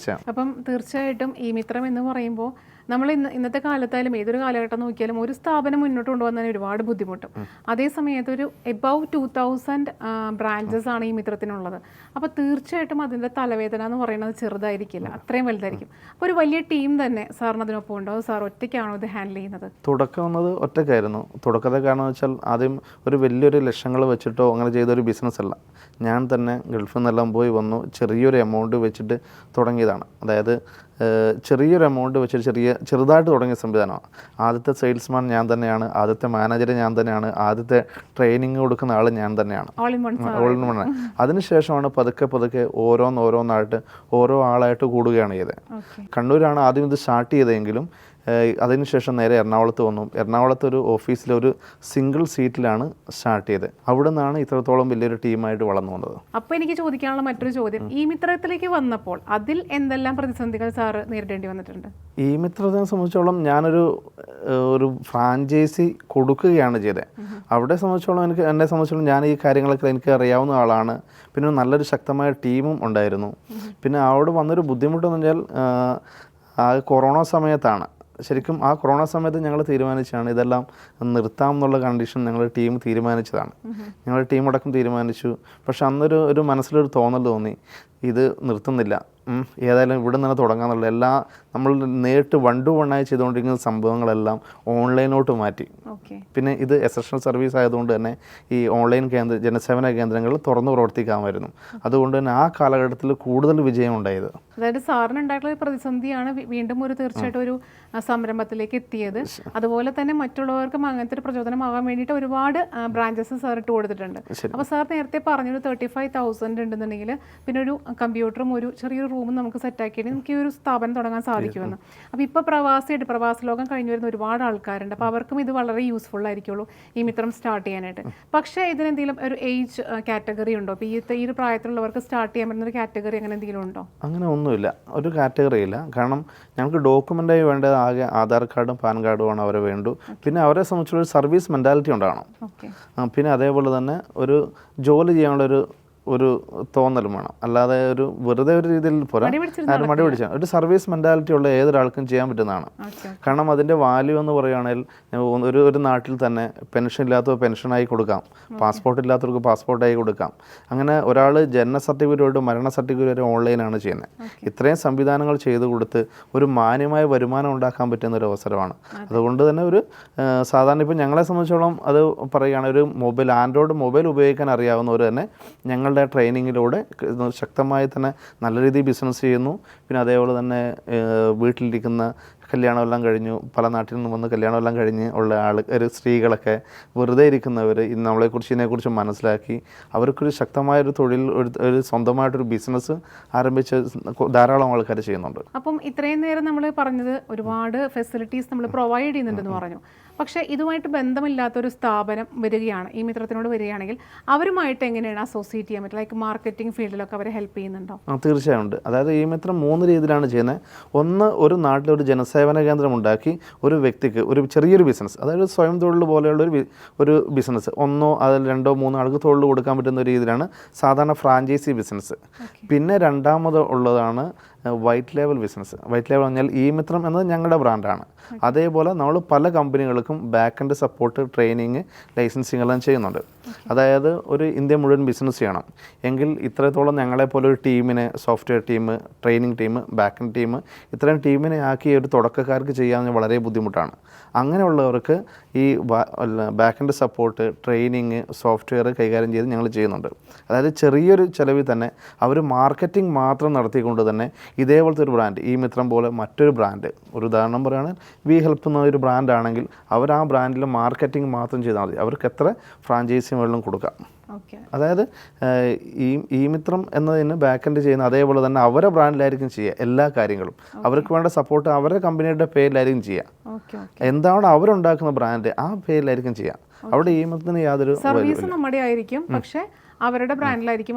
അപ്പം തീർച്ചയായിട്ടും ഈ മിത്രം എന്ന് പറയുമ്പോൾ നമ്മൾ ഇന്നത്തെ കാലത്തായാലും ഏതൊരു കാലഘട്ടം നോക്കിയാലും ഒരു സ്ഥാപനം മുന്നോട്ട് കൊണ്ടുപോകുന്നതിന് ഒരുപാട് ബുദ്ധിമുട്ടും. അതേ സമയത്ത് ഒരു എബവ് 2000 ബ്രാഞ്ചസ് ആണ് ഈ മിത്രത്തിനുള്ളത്. അപ്പോൾ തീർച്ചയായിട്ടും അതിൻ്റെ തലവേദന എന്ന് പറയുന്നത് ചെറുതായിരിക്കില്ല, അത്രയും വലുതായിരിക്കും. അപ്പോൾ ഒരു വലിയ ടീം തന്നെ സാറിന് അതിനൊപ്പം ഉണ്ടോ, സാർ ഒറ്റയ്ക്കാണോ ഇത് ഹാൻഡിൽ ചെയ്യുന്നത്? തുടക്കം വന്നത് ഒറ്റയ്ക്കായിരുന്നു. തുടക്കത്തെ കാരണം വെച്ചാൽ ആദ്യം ഒരു വലിയൊരു ലക്ഷങ്ങൾ വെച്ചിട്ടോ അങ്ങനെ ചെയ്തൊരു ബിസിനസ് അല്ല. ഞാൻ തന്നെ ഗൾഫിൽ നിന്നെല്ലാം പോയി വന്നു ചെറിയൊരു എമൗണ്ട് വെച്ചിട്ട് തുടങ്ങിയതാണ്. അതായത് ചെറിയൊരു എമൗണ്ട് വെച്ചിട്ട് ചെറുതായിട്ട് തുടങ്ങിയ സംവിധാനമാണ്. ആദ്യത്തെ സെയിൽസ്മാൻ ഞാൻ തന്നെയാണ്, ആദ്യത്തെ മാനേജർ ഞാൻ തന്നെയാണ്, ആദ്യത്തെ ട്രെയിനിങ് കൊടുക്കുന്ന ആൾ ഞാൻ തന്നെയാണ്, ഓൾ ഇൻ വൺ. അതിനുശേഷമാണ് പതുക്കെ ഓരോന്നായിട്ട് ഓരോ ആളായിട്ട് കൂടുകയാണ് ചെയ്തത്. കണ്ണൂരാണ് ആദ്യം ഇത് സ്റ്റാർട്ട് ചെയ്തതെങ്കിലും അതിനുശേഷം നേരെ എറണാകുളത്ത് വന്നു. എറണാകുളത്ത് ഒരു ഓഫീസിലൊരു സിംഗിൾ സീറ്റിലാണ് സ്റ്റാർട്ട് ചെയ്തത്. അവിടെ നിന്നാണ് ഇത്രത്തോളം വലിയൊരു ടീമായിട്ട് വളർന്നു വന്നത്. അപ്പോൾ എനിക്ക് ചോദിക്കാനുള്ള മറ്റൊരു ചോദ്യം, ഈ മിത്രത്തിലേക്ക് വന്നപ്പോൾ അതിൽ എന്തെല്ലാം പ്രതിസന്ധികൾ സാറ് നേരിടേണ്ടി വന്നിട്ടുണ്ട്? ഈ മിത്രത്തിനെ സംബന്ധിച്ചോളം ഞാനൊരു ഫ്രാഞ്ചൈസി കൊടുക്കുകയാണ് ചെയ്തത്. അവിടെ സംബന്ധിച്ചോളം എന്നെ സംബന്ധിച്ചോളം ഞാൻ ഈ കാര്യങ്ങളൊക്കെ എനിക്ക് അറിയാവുന്ന ആളാണ്. പിന്നെ നല്ലൊരു ശക്തമായ ടീമും ഉണ്ടായിരുന്നു. പിന്നെ അവിടെ വന്നൊരു ബുദ്ധിമുട്ടെന്ന് പറഞ്ഞാൽ ആ കൊറോണ സമയത്താണ്. ശരിക്കും ആ കൊറോണ സമയത്ത് ഞങ്ങൾ തീരുമാനിച്ചാണ് ഇതെല്ലാം നിർത്താം എന്നുള്ള കണ്ടീഷൻ ഞങ്ങൾ ടീം തീരുമാനിച്ചതാണ്. ഞങ്ങളുടെ ടീമടക്കം തീരുമാനിച്ചു. പക്ഷെ അന്നൊരു മനസ്സിലൊരു തോന്നൽ തോന്നി, ഇത് നിർത്തുന്നില്ല, ഏതായാലും ഇവിടെ നിന്ന് തുടങ്ങാന്നുള്ള എല്ലാ നമ്മൾ നേരിട്ട് 1 to 1 ആയി ചെയ്തുകൊണ്ടിരിക്കുന്ന സംഭവങ്ങളെല്ലാം ഓൺലൈനോട്ട് മാറ്റി. പിന്നെ ഇത് എസൻഷ്യൽ സർവീസ് ആയതുകൊണ്ട് തന്നെ ഈ ഓൺലൈൻ ജനസേവന കേന്ദ്രങ്ങൾ തുറന്നു പ്രവർത്തിക്കാമായിരുന്നു. അതുകൊണ്ട് തന്നെ ആ കാലഘട്ടത്തിൽ കൂടുതൽ വിജയം ഉണ്ടായത്. അതായത് സാറിന് ഉണ്ടായിട്ടുള്ള പ്രതിസന്ധിയാണ് വീണ്ടും തീർച്ചയായിട്ടും ഒരു സംരംഭത്തിലേക്ക് എത്തിയത്. അതുപോലെ തന്നെ മറ്റുള്ളവർക്കും അങ്ങനത്തെ ഒരു പ്രചോദനമാകാൻ വേണ്ടിയിട്ട് ഒരുപാട് ബ്രാഞ്ചസ് സാർ ഇട്ട് കൊടുത്തിട്ടുണ്ട്. അപ്പോൾ സാർ നേരത്തെ പറഞ്ഞൊരു 35,000 ഉണ്ടെന്നുണ്ടെങ്കിൽ പിന്നെ ഒരു കമ്പ്യൂട്ടറും ഒരു ചെറിയൊരു റൂമും നമുക്ക് സെറ്റാക്കിയിട്ട് നമുക്ക് ഈ ഒരു സ്ഥാപനം തുടങ്ങാൻ സാധിക്കുമെന്ന്. അപ്പോൾ ഇപ്പോൾ പ്രവാസ ലോകം കഴിഞ്ഞു വരുന്ന ഒരുപാട് ആൾക്കാരുണ്ട്. അപ്പോൾ അവർക്കും ഇത് വളരെ യൂസ്ഫുൾ ആയിരിക്കുള്ളൂ ഈ മിത്രം സ്റ്റാർട്ട് ചെയ്യാനായിട്ട്. പക്ഷേ ഇതിനെന്തെങ്കിലും ഒരു ഏജ് കാറ്റഗറി ഉണ്ടോ? ഇപ്പോൾ ഈ ഒരു പ്രായത്തിലുള്ളവർക്ക് സ്റ്റാർട്ട് ചെയ്യാൻ പറ്റുന്ന ഒരു കാറ്റഗറി അങ്ങനെ എന്തെങ്കിലും ഉണ്ടോ? അങ്ങനെ ഒന്നുമില്ല, ഒരു കാറ്റഗറി ഇല്ല. കാരണം ഞങ്ങൾക്ക് ഡോക്യുമെൻ്റായി വേണ്ടത് ആകെ ആധാർ കാർഡും പാൻ കാർഡുമാണ് അവരെ വേണ്ടു. പിന്നെ അവരെ സംബന്ധിച്ചുള്ള സർവീസ് മെൻറ്റാലിറ്റി ഉണ്ടാകണം. പിന്നെ അതേപോലെ തന്നെ ഒരു ജോലി ചെയ്യാനുള്ളൊരു തോന്നലും വേണം. അല്ലാതെ വെറുതെ ഒരു രീതിയിൽ പോരാ, മടി പിടിച്ചാൽ ഒരു സർവീസ് മെൻറ്റാലിറ്റി ഉള്ള ഏതൊരാൾക്കും ചെയ്യാൻ പറ്റുന്നതാണ്. കാരണം അതിൻ്റെ വാല്യൂ എന്ന് പറയുകയാണെങ്കിൽ ഒരു നാട്ടിൽ തന്നെ പെൻഷൻ ഇല്ലാത്തവർ പെൻഷനായി കൊടുക്കാം, പാസ്പോർട്ട് ഇല്ലാത്തവർക്ക് പാസ്പോർട്ടായി കൊടുക്കാം. അങ്ങനെ ഒരാൾ ജനന സർട്ടിഫിക്കറ്റ് മരണ സർട്ടിഫിക്കറ്റ് വരെ ഓൺലൈനാണ് ചെയ്യുന്നത്. ഇത്രയും സംവിധാനങ്ങൾ ചെയ്തു കൊടുത്ത് ഒരു മാന്യമായ വരുമാനം ഉണ്ടാക്കാൻ പറ്റുന്ന ഒരു അവസരമാണ്. അതുകൊണ്ട് തന്നെ സാധാരണ ഇപ്പോൾ ഞങ്ങളെ സംബന്ധിച്ചോളം അത് പറയുകയാണെങ്കിൽ ആൻഡ്രോയിഡ് മൊബൈൽ ഉപയോഗിക്കാൻ അറിയാവുന്നവർ തന്നെ ഞങ്ങളുടെ ട്രെയിനിങ്ങിലൂടെ ശക്തമായി തന്നെ നല്ല രീതിയിൽ ബിസിനസ് ചെയ്യുന്നു. പിന്നെ അതേപോലെ തന്നെ വീട്ടിലിരിക്കുന്ന കല്യാണമെല്ലാം കഴിഞ്ഞു, പല നാട്ടിൽ നിന്ന് വന്ന് കല്യാണമെല്ലാം കഴിഞ്ഞ് ഉള്ള സ്ത്രീകളൊക്കെ വെറുതെ ഇരിക്കുന്നവർ ഇതിനെക്കുറിച്ച് മനസ്സിലാക്കി അവർക്കൊരു ശക്തമായൊരു തൊഴിൽ, ഒരു സ്വന്തമായിട്ടൊരു ബിസിനസ് ആരംഭിച്ച് ധാരാളം ആൾക്കാർ ചെയ്യുന്നുണ്ട്. അപ്പം ഇത്രയും നേരം നമ്മൾ പറഞ്ഞത് ഒരുപാട് ഫെസിലിറ്റീസ് നമ്മൾ പ്രൊവൈഡ് ചെയ്യുന്നുണ്ടെന്ന് പറഞ്ഞു. പക്ഷേ ഇതുമായിട്ട് ബന്ധമില്ലാത്തൊരു സ്ഥാപനം വരികയാണ്, ഈ മിത്രത്തിനോട് വരികയാണെങ്കിൽ അവരുമായിട്ട് എങ്ങനെയാണ് അസോസിയേറ്റ് ചെയ്യാൻ പറ്റുക? ലൈക്ക് മാർക്കറ്റിംഗ് ഫീൽഡിലൊക്കെ അവരെ ഹെൽപ്പ് ചെയ്യുന്നുണ്ടോ? തീർച്ചയായും ഉണ്ട്. അതായത് ഈ മിത്രം 3 രീതിയിലാണ് ചെയ്യുന്നത്. ഒന്ന്, ഒരു നാട്ടിലൊരു ജനസേവന കേന്ദ്രം ഉണ്ടാക്കി ഒരു വ്യക്തിക്ക് ഒരു ചെറിയൊരു ബിസിനസ്, അതായത് സ്വയം തൊഴിൽ പോലെയുള്ള ഒരു ബിസിനസ്, 1 അതിൽ 2 3 ആൾക്ക് തൊഴിൽ കൊടുക്കാൻ പറ്റുന്ന ഒരു രീതിയിലാണ് സാധാരണ ഫ്രാഞ്ചൈസി ബിസിനസ്. പിന്നെ രണ്ടാമത് ഉള്ളതാണ് white label business. White label പറഞ്ഞാൽ ഈ മിത്രം എന്നത് ഞങ്ങളുടെ ബ്രാൻഡാണ്. അതേപോലെ നമ്മൾ പല കമ്പനികൾക്കും back end support, training, licensing എല്ലാം ചെയ്യുന്നുണ്ട്. അതായത് ഒരു ഇന്ത്യ മുഴുവൻ ബിസിനസ് ചെയ്യണം എങ്കിൽ ഇത്രത്തോളം ഞങ്ങളെപ്പോലെ ഒരു ടീമിനെ, software team, training team, back end team, ഇത്രയും ടീമിനെ ആക്കി ഒരു തുടക്കക്കാർക്ക് ചെയ്യാൻ വളരെ ബുദ്ധിമുട്ടാണ്. അങ്ങനെയുള്ളവർക്ക് ഈ back end support, training, software കൈകാര്യം ചെയ്ത് ഞങ്ങൾ ചെയ്യുന്നുണ്ട്. അതായത് ചെറിയൊരു ചിലവിൽ തന്നെ അവർ മാർക്കറ്റിംഗ് മാത്രം നടത്തിക്കൊണ്ട് തന്നെ ഇതേപോലത്തെ ഒരു ബ്രാൻഡ്, ഈ മിത്രം പോലെ മറ്റൊരു ബ്രാൻഡ്, ഒരു ഉദാഹരണം പറയുകയാണെങ്കിൽ വി ഹെൽപ്പ് എന്ന ഒരു ബ്രാൻഡാണെങ്കിൽ അവർ ആ ബ്രാൻഡിൽ മാർക്കറ്റിംഗ് മാത്രം ചെയ്താൽ മതി. അവർക്ക് എത്ര ഫ്രാഞ്ചൈസി മുകളിലും കൊടുക്കാം. അതായത് ഈ മിത്രം എന്നതിന് ബാക്ക് എൻഡ് ചെയ്യുന്ന അതേപോലെ തന്നെ അവരുടെ ബ്രാൻഡിലായിരിക്കും ചെയ്യുക എല്ലാ കാര്യങ്ങളും. അവർക്ക് വേണ്ട സപ്പോർട്ട് അവരുടെ കമ്പനിയുടെ പേരിലായിരിക്കും ചെയ്യുക. എന്താണ് അവരുണ്ടാക്കുന്ന ബ്രാൻഡ് ആ പേരിലായിരിക്കും ചെയ്യുക. അവിടെ ഈ മിത്രത്തിന് യാതൊരു സർവീസ് നമ്മുടെ ആയിരിക്കും, പക്ഷേ അവരുടെ ബ്രാൻഡിലായിരിക്കും.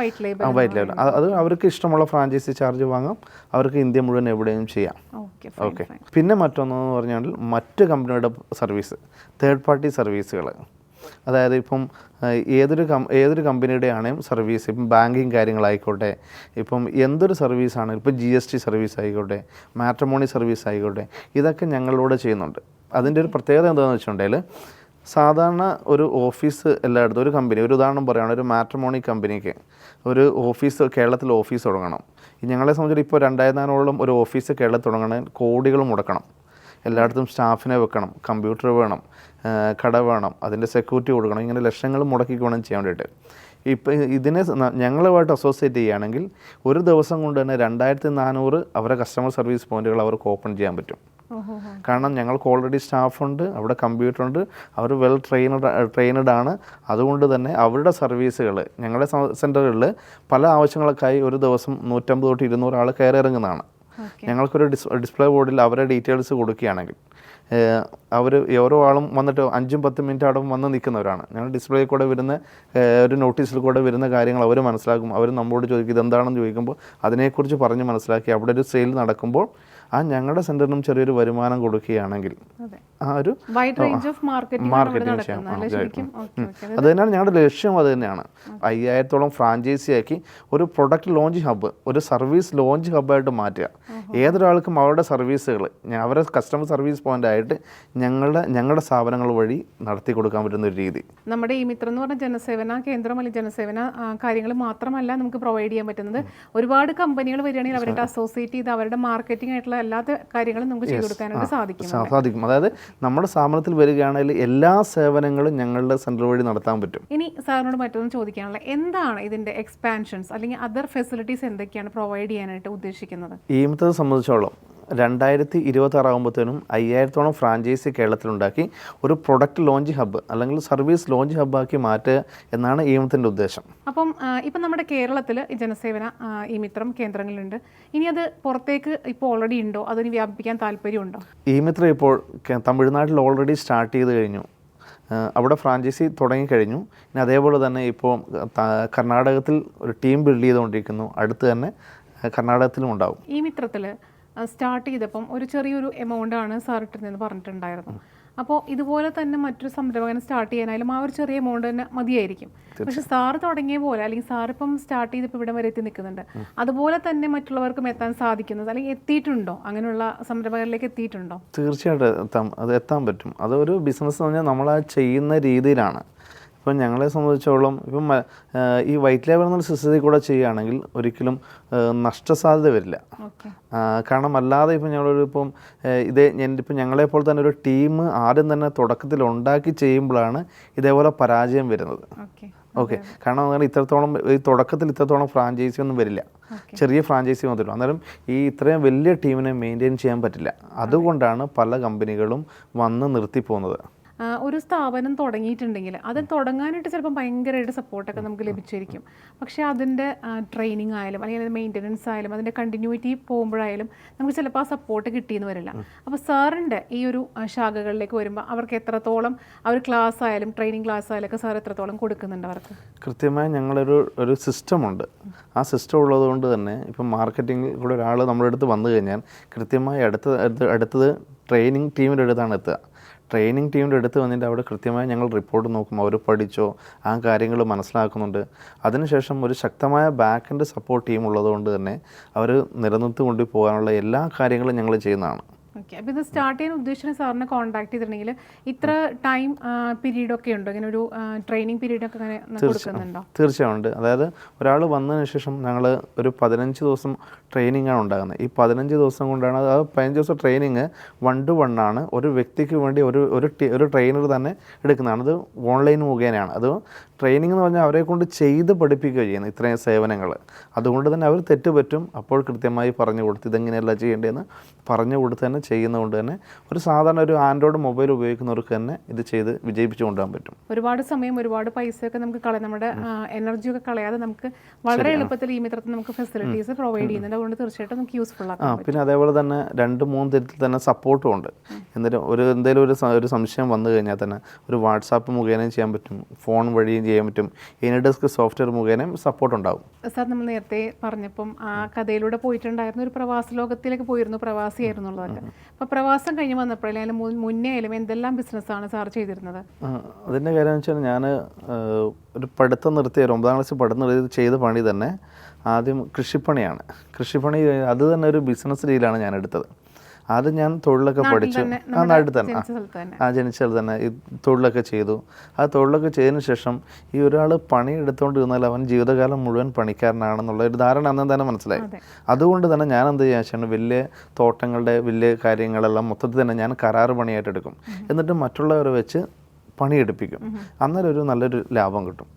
വൈറ്റ് ലേബൽ അത് അവർക്ക് ഇഷ്ടമുള്ള ഫ്രാഞ്ചൈസി ചാർജ് വാങ്ങാം. അവർക്ക് ഇന്ത്യ മുഴുവൻ എവിടെയും ചെയ്യാം. ഓക്കെ. പിന്നെ മറ്റൊന്നെന്ന് പറഞ്ഞാൽ മറ്റ് കമ്പനിയുടെ സർവീസ്, തേർഡ് പാർട്ടി സർവീസുകൾ. അതായത് ഇപ്പം ഏതൊരു കമ്പനിയുടെ ആണെങ്കിലും സർവീസ്, ഇപ്പം ബാങ്കിങ് കാര്യങ്ങളായിക്കോട്ടെ, ഇപ്പം എന്തൊരു സർവീസാണെങ്കിലും, ഇപ്പം GST സർവീസ് ആയിക്കോട്ടെ, മാട്രിമോണി സർവീസ് ആയിക്കോട്ടെ, ഇതൊക്കെ ഞങ്ങളിലൂടെ ചെയ്യുന്നുണ്ട്. അതിൻ്റെ ഒരു പ്രത്യേകത എന്താണെന്ന് വെച്ചിട്ടുണ്ടെങ്കിൽ സാധാരണ ഒരു ഓഫീസ് എല്ലായിടത്തും, ഒരു കമ്പനി, ഒരു ഉദാഹരണം പറയുകയാണ്, ഒരു മാട്രിമോണി കമ്പനിക്ക് ഒരു ഓഫീസ്, കേരളത്തിൽ ഓഫീസ് തുടങ്ങണം. ഞങ്ങളെ സംബന്ധിച്ചിട്ട് ഇപ്പോൾ 2400 ഒരു ഓഫീസ് കേരളത്തിൽ തുടങ്ങണമെങ്കിൽ കോടികൾ മുടക്കണം. എല്ലായിടത്തും സ്റ്റാഫിനെ വെക്കണം, കമ്പ്യൂട്ടർ വേണം, കട വേണം, അതിൻ്റെ സെക്യൂരിറ്റി കൊടുക്കണം. ഇങ്ങനെ ലക്ഷങ്ങൾ മുടക്കിക്ക് വേണം ചെയ്യാൻ വേണ്ടിയിട്ട്. ഇപ്പം ഇതിനെ ഞങ്ങളുമായിട്ട് അസോസിയേറ്റ് ചെയ്യുകയാണെങ്കിൽ ഒരു ദിവസം കൊണ്ട് തന്നെ 2400 അവരുടെ കസ്റ്റമർ സർവീസ് പോയിന്റുകൾ അവർക്ക് ഓപ്പൺ ചെയ്യാൻ പറ്റും. കാരണം ഞങ്ങൾക്ക് ഓൾറെഡി സ്റ്റാഫുണ്ട്, അവിടെ കമ്പ്യൂട്ടറുണ്ട്, അവർ വെൽ ട്രെയിനഡ് ആണ്. അതുകൊണ്ട് തന്നെ അവരുടെ സർവീസുകൾ ഞങ്ങളുടെ സെൻറ്ററുകളിൽ പല ആവശ്യങ്ങൾക്കായി ഒരു ദിവസം 150 തൊട്ട് 200 ആൾ കയറി ഇറങ്ങുന്നതാണ്. ഞങ്ങൾക്കൊരു ഡിസ്പ്ലേ ബോർഡിൽ അവരുടെ ഡീറ്റെയിൽസ് കൊടുക്കുകയാണെങ്കിൽ അവർ ഓരോ ആളും വന്നിട്ട് 5-10 മിനിറ്റ് അവിടെ വന്ന് നിൽക്കുന്നവരാണ്. ഞങ്ങൾ ഡിസ്പ്ലേയിൽ കൂടെ വരുന്ന ഒരു നോട്ടീസിൽ കൂടെ വരുന്ന കാര്യങ്ങൾ അവർ മനസ്സിലാക്കും. അവർ നമ്മളോട് ചോദിക്കും ഇതെന്താണെന്ന് ചോദിക്കുമ്പോൾ അതിനെക്കുറിച്ച് പറഞ്ഞ് മനസ്സിലാക്കി അവിടെ ഒരു സെയിൽ നടക്കുമ്പോൾ ഞങ്ങളുടെ സെൻറ്ററിനും ചെറിയൊരു വരുമാനം കൊടുക്കുകയാണെങ്കിൽ ആ ഒരു മാർക്കറ്റിംഗ് ചെയ്യാം. അത് തന്നെയാണ് ഞങ്ങളുടെ ലക്ഷ്യം. അത് തന്നെയാണ് 5000-ഓളം ഫ്രാഞ്ചൈസി ആക്കി ഒരു പ്രൊഡക്റ്റ് ലോഞ്ച് ഹബ്ബ്, ഒരു സർവീസ് ലോഞ്ച് ഹബ്ബായിട്ട് മാറ്റുക. ഏതൊരാൾക്കും അവരുടെ സർവീസുകൾ അവരുടെ കസ്റ്റമർ സർവീസ് പോയിന്റ് ആയിട്ട് ഞങ്ങളുടെ സ്ഥാപനങ്ങൾ വഴി നടത്തി കൊടുക്കാൻ പറ്റുന്ന ഒരു രീതി. നമ്മുടെ ഈ മിത്രം എന്ന് പറഞ്ഞ ജനസേവന കേന്ദ്രം അല്ലെങ്കിൽ ജനസേവന കാര്യങ്ങൾ മാത്രമല്ല നമുക്ക് പ്രൊവൈഡ് ചെയ്യാൻ പറ്റുന്നത്. ഒരുപാട് കമ്പനികൾ വരികയാണെങ്കിൽ അവരുടെ അസോസിയേറ്റ് ചെയ്ത് അവരുടെ മാർക്കറ്റിംഗ് ആയിട്ടുള്ള എല്ലാ കാര്യങ്ങളും നമുക്ക് ചെയ്തു കൊടുക്കാനായിട്ട് സാധിക്കും. അതായത് നമ്മുടെ സ്ഥാപനത്തിൽ വരികയാണെങ്കിൽ എല്ലാ സേവനങ്ങളും ഞങ്ങളുടെ സെന്റർ വഴി നടത്താൻ പറ്റും. ഇനി സാറിനോട് മറ്റൊന്ന് ചോദിക്കാനുള്ള, എന്താണ് ഇതിന്റെ എക്സ്പാൻഷൻസ് അല്ലെങ്കിൽ അതർ ഫെസിലിറ്റീസ് എന്തൊക്കെയാണ് പ്രൊവൈഡ് ചെയ്യാനായിട്ട് ഉദ്ദേശിക്കുന്നത്? ഈ മിത്രത്തെ സംബന്ധിച്ചോളം 2026 ആകുമ്പോഴത്തേനും 5000-ഓളം ഫ്രാഞ്ചൈസി കേരളത്തിലുണ്ടാക്കി ഒരു പ്രൊഡക്റ്റ് ലോഞ്ച് ഹബ്ബ് അല്ലെങ്കിൽ സർവീസ് ലോഞ്ച് ഹബ്ബാക്കി മാറ്റുക എന്നാണ് ഈ മിത്രത്തിൻ്റെ ഉദ്ദേശം. അപ്പം ഇപ്പം നമ്മുടെ കേരളത്തിൽ ജനസേവന ഈ മിത്രം കേന്ദ്രങ്ങളുണ്ട്. ഇനി അത് പുറത്തേക്ക് ഇപ്പോൾ ഓൾറെഡി ഉണ്ടോ, അതിന് വ്യാപിപ്പിക്കാൻ താല്പര്യമുണ്ടോ? ഈ മിത്രം ഇപ്പോൾ തമിഴ്നാട്ടിൽ ഓൾറെഡി സ്റ്റാർട്ട് ചെയ്ത് കഴിഞ്ഞു. അവിടെ ഫ്രാഞ്ചൈസി തുടങ്ങിക്കഴിഞ്ഞു. ഇനി അതേപോലെ തന്നെ ഇപ്പോൾ കർണാടകത്തിൽ ഒരു ടീം ബിൽഡ് ചെയ്തുകൊണ്ടിരിക്കുന്നു. അടുത്ത് തന്നെ കർണാടകത്തിലും ഉണ്ടാവും. ഈ മിത്രത്തിൽ സ്റ്റാർട്ട് ചെയ്തപ്പം ഒരു ചെറിയൊരു എമൗണ്ടാണ് സാർ ഇട്ടിരുന്നതെന്ന് പറഞ്ഞിട്ടുണ്ടായിരുന്നു. അപ്പോൾ ഇതുപോലെ തന്നെ മറ്റൊരു സംരംഭകനെ സ്റ്റാർട്ട് ചെയ്യാനായാലും ആ ഒരു ചെറിയ എമൗണ്ട് തന്നെ മതിയായിരിക്കും. പക്ഷെ സാറ് തുടങ്ങിയ പോലെ അല്ലെങ്കിൽ സാറിപ്പം സ്റ്റാർട്ട് ചെയ്തപ്പോൾ ഇവിടെ വരെ എത്തി നിൽക്കുന്നുണ്ട്, അതുപോലെ തന്നെ മറ്റുള്ളവർക്കും എത്താൻ സാധിക്കുന്നത് അല്ലെങ്കിൽ എത്തിയിട്ടുണ്ടോ? അങ്ങനെയുള്ള സംരംഭകരിലേക്ക് എത്തിയിട്ടുണ്ടോ? തീർച്ചയായിട്ടും അത് എത്താൻ പറ്റും. അതൊരു ബിസിനസ് എന്ന് പറഞ്ഞാൽ നമ്മൾ ആ ചെയ്യുന്ന രീതിയിലാണ്. ഇപ്പം ഞങ്ങളെ സംബന്ധിച്ചോളം ഇപ്പം ഈ വൈറ്റ് ലേബൽ എന്ന സിസ്റ്റത്തിൽ കൂടെ ചെയ്യുകയാണെങ്കിൽ ഒരിക്കലും നഷ്ടസാധ്യത വരില്ല. കാരണം അല്ലാതെ ഇപ്പം ഞങ്ങളിപ്പം ഇപ്പം ഞങ്ങളെപ്പോലെ തന്നെ ഒരു ടീം ആദ്യം തന്നെ തുടക്കത്തിൽ ഉണ്ടാക്കി ചെയ്യുമ്പോഴാണ് ഇതേപോലെ പരാജയം വരുന്നത്. ഓക്കെ, കാരണം ഇത്രത്തോളം ഈ തുടക്കത്തിൽ ഇത്രത്തോളം ഫ്രാഞ്ചൈസി ഒന്നും വരില്ല, ചെറിയ ഫ്രാഞ്ചൈസി വന്നിട്ടുള്ളൂ. അന്നേരം ഈ ഇത്രയും വലിയ ടീമിനെ മെയിൻറ്റെയിൻ ചെയ്യാൻ പറ്റില്ല. അതുകൊണ്ടാണ് പല കമ്പനികളും വന്ന് നിർത്തിപ്പോകുന്നത്. ഒരു സ്ഥാപനം തുടങ്ങിയിട്ടുണ്ടെങ്കിൽ അത് തുടങ്ങാനായിട്ട് ചിലപ്പോൾ ഭയങ്കരമായിട്ട് സപ്പോർട്ടൊക്കെ നമുക്ക് ലഭിച്ചിരിക്കും. പക്ഷേ അതിൻ്റെ ട്രെയിനിങ് ആയാലും അല്ലെങ്കിൽ അതിൻ്റെ മെയിൻ്റനൻസ് ആയാലും അതിൻ്റെ കണ്ടിന്യൂറ്റി പോകുമ്പോഴായാലും നമുക്ക് ചിലപ്പോൾ ആ സപ്പോർട്ട് കിട്ടിയെന്ന് വരില്ല. അപ്പോൾ സാറിൻ്റെ ഈ ഒരു ശാഖകളിലേക്ക് വരുമ്പോൾ അവർക്ക് എത്രത്തോളം ആ ഒരു ക്ലാസ് ആയാലും ട്രെയിനിങ് ക്ലാസ് ആയാലും ഒക്കെ സാർ എത്രത്തോളം കൊടുക്കുന്നുണ്ട് അവർക്ക്? കൃത്യമായി ഞങ്ങളൊരു സിസ്റ്റമുണ്ട്. ആ സിസ്റ്റം ഉള്ളതുകൊണ്ട് തന്നെ ഇപ്പം മാർക്കറ്റിങ്ങിൽ കൂടെ ഒരാൾ നമ്മുടെ അടുത്ത് വന്നു കഴിഞ്ഞാൽ കൃത്യമായി അടുത്തത് ട്രെയിനിങ് ടീമിൻ്റെ അടുത്താണ് എത്തുക. ട്രെയിനിങ് ടീമിൻ്റെ അടുത്ത് വന്നിട്ട് അവിടെ കൃത്യമായി ഞങ്ങൾ റിപ്പോർട്ട് നോക്കും, അവർ പഠിച്ചോ, ആ കാര്യങ്ങൾ മനസ്സിലാക്കുന്നുണ്ട്. അതിനുശേഷം ഒരു ശക്തമായ ബാക്ക് എൻഡ് സപ്പോർട്ട് ടീം ഉള്ളതുകൊണ്ട് തന്നെ അവർ നിലനിർത്തി കൊണ്ടുപോകാനുള്ള എല്ലാ കാര്യങ്ങളും ഞങ്ങൾ ചെയ്യുന്നതാണ്. ഓക്കെ. അപ്പോൾ ഇത് സ്റ്റാർട്ട് ചെയ്യാൻ ഉദ്ദേശിച്ച സാറിനെ കോൺടാക്ട് ചെയ്തിട്ടുണ്ടെങ്കിൽ ഇത്ര ടൈം പീരീഡ് ഒക്കെ ഉണ്ടോ, ഇങ്ങനെ ഒരു ട്രെയിനിങ് പീരീഡ് ഒക്കെ അങ്ങനെ കൊടുക്കുന്നുണ്ടോ? തീർച്ചയായും ഉണ്ട്. അതായത് ഒരാൾ വന്നതിന് ശേഷം ഞങ്ങൾ ഒരു 15 ദിവസം ട്രെയിനിങ് ആണ് ഉണ്ടാകുന്നത്. ഈ 15 ദിവസം കൊണ്ടാണ്, ആ 15 ദിവസം ട്രെയിനിങ് 1 to 1 ആണ്. ഒരു വ്യക്തിക്ക് വേണ്ടി ഒരു ട്രെയിനർ തന്നെ എടുക്കുന്നതാണ്. അത് ഓൺലൈൻ മുഖേനയാണ്. അത് ട്രെയിനിങ് എന്ന് പറഞ്ഞാൽ അവരെ കൊണ്ട് ചെയ്ത് പഠിപ്പിക്കുകയോ ചെയ്യുന്നത് ഇത്രയും സേവനങ്ങൾ. അതുകൊണ്ട് തന്നെ അവർ തെറ്റ് പറ്റും, അപ്പോൾ കൃത്യമായി പറഞ്ഞു കൊടുത്ത് ഇതെങ്ങനെയല്ല ചെയ്യേണ്ടതെന്ന് പറഞ്ഞു കൊടുത്ത് തന്നെ ചെയ്യുന്നതുകൊണ്ട് തന്നെ ഒരു സാധാരണ ഒരു ആൻഡ്രോയിഡ് മൊബൈൽ ഉപയോഗിക്കുന്നവർക്ക് തന്നെ ഇത് ചെയ്ത് വിജയിപ്പിച്ചു കൊണ്ടുപോകാൻ പറ്റും. ഒരുപാട് സമയം, ഒരുപാട് പൈസയൊക്കെ നമുക്ക് നമ്മുടെ എനർജിയൊക്കെ കളയാതെ നമുക്ക് വളരെ എളുപ്പത്തിൽ ഈ മിത്രത്തിൽ നമുക്ക് ഫെസിലിറ്റീസ് പ്രൊവൈഡ് ചെയ്യുന്നുണ്ട്. അതുകൊണ്ട് തീർച്ചയായിട്ടും നമുക്ക് യൂസ്ഫുൾ ആക്കാം. പിന്നെ അതേപോലെ തന്നെ 2-3 തരത്തിൽ തന്നെ സപ്പോർട്ടും ഉണ്ട്. എന്തെങ്കിലും ഒരു സംശയം വന്നു കഴിഞ്ഞാൽ തന്നെ ഒരു വാട്സാപ്പ് മുഖേനയും ചെയ്യാൻ പറ്റും, ഫോൺ വഴിയും ചെയ്യാൻ പറ്റും, എനിഡെസ്ക് സോഫ്റ്റ്വെയർ മുഖേനയും സപ്പോർട്ട് ഉണ്ടാവും. സാർ, നമ്മൾ നേരത്തെ പറഞ്ഞപ്പം ആ കഥയിലൂടെ പോയിട്ടുണ്ടായിരുന്നു, ഒരു പ്രവാസ ലോകത്തിലേക്ക് പോയിരുന്നു, പ്രവാസിയായിരുന്നു എന്നുള്ളതൊക്കെ. അപ്പോൾ പ്രവാസം കഴിഞ്ഞ് വന്നപ്പോഴേ മുന്നേ ആയാലും എന്തെല്ലാം ബിസിനസ്സാണ് സാർ ചെയ്തിരുന്നത്? അതിൻ്റെ കാര്യം എന്ന് വെച്ചാൽ ഞാൻ ഒരു പഠിത്തം നിർത്തിയ 9ാം ക്ലാസ്സിൽ പഠിത്തം നിർത്തി ചെയ്ത പണി തന്നെ ആദ്യം കൃഷിപ്പണിയാണ്. കൃഷിപ്പണി അത് തന്നെ ഒരു ബിസിനസ് രീതിയിലാണ് ഞാൻ എടുത്തത്. ആദ്യം ഞാൻ തൊഴിലൊക്കെ പഠിച്ചു, ആ നാട്ടിൽ തന്നെ, ജനിച്ച സ്ഥലത്ത് തന്നെ ഈ തൊഴിലൊക്കെ ചെയ്തു. ആ തൊഴിലൊക്കെ ചെയ്തതിന് ശേഷം ഈ ഒരാൾ പണി എടുത്തുകൊണ്ടിരുന്നാൽ അവൻ ജീവിതകാലം മുഴുവൻ പണിക്കാരനാണെന്നുള്ള ഒരു ധാരണ അന്ന് തന്നെ മനസ്സിലായി. അതുകൊണ്ട് തന്നെ ഞാൻ എന്ത് ചെയ്യാൻ വെച്ചാൽ വലിയ തോട്ടങ്ങളുടെ വലിയ കാര്യങ്ങളെല്ലാം മൊത്തത്തിൽ തന്നെ ഞാൻ കരാറ് പണിയായിട്ട് എടുക്കും. എന്നിട്ട് മറ്റുള്ളവരെ വെച്ച് പണിയെടുപ്പിക്കും. അന്നേരം ഒരു നല്ലൊരു ലാഭം കിട്ടും.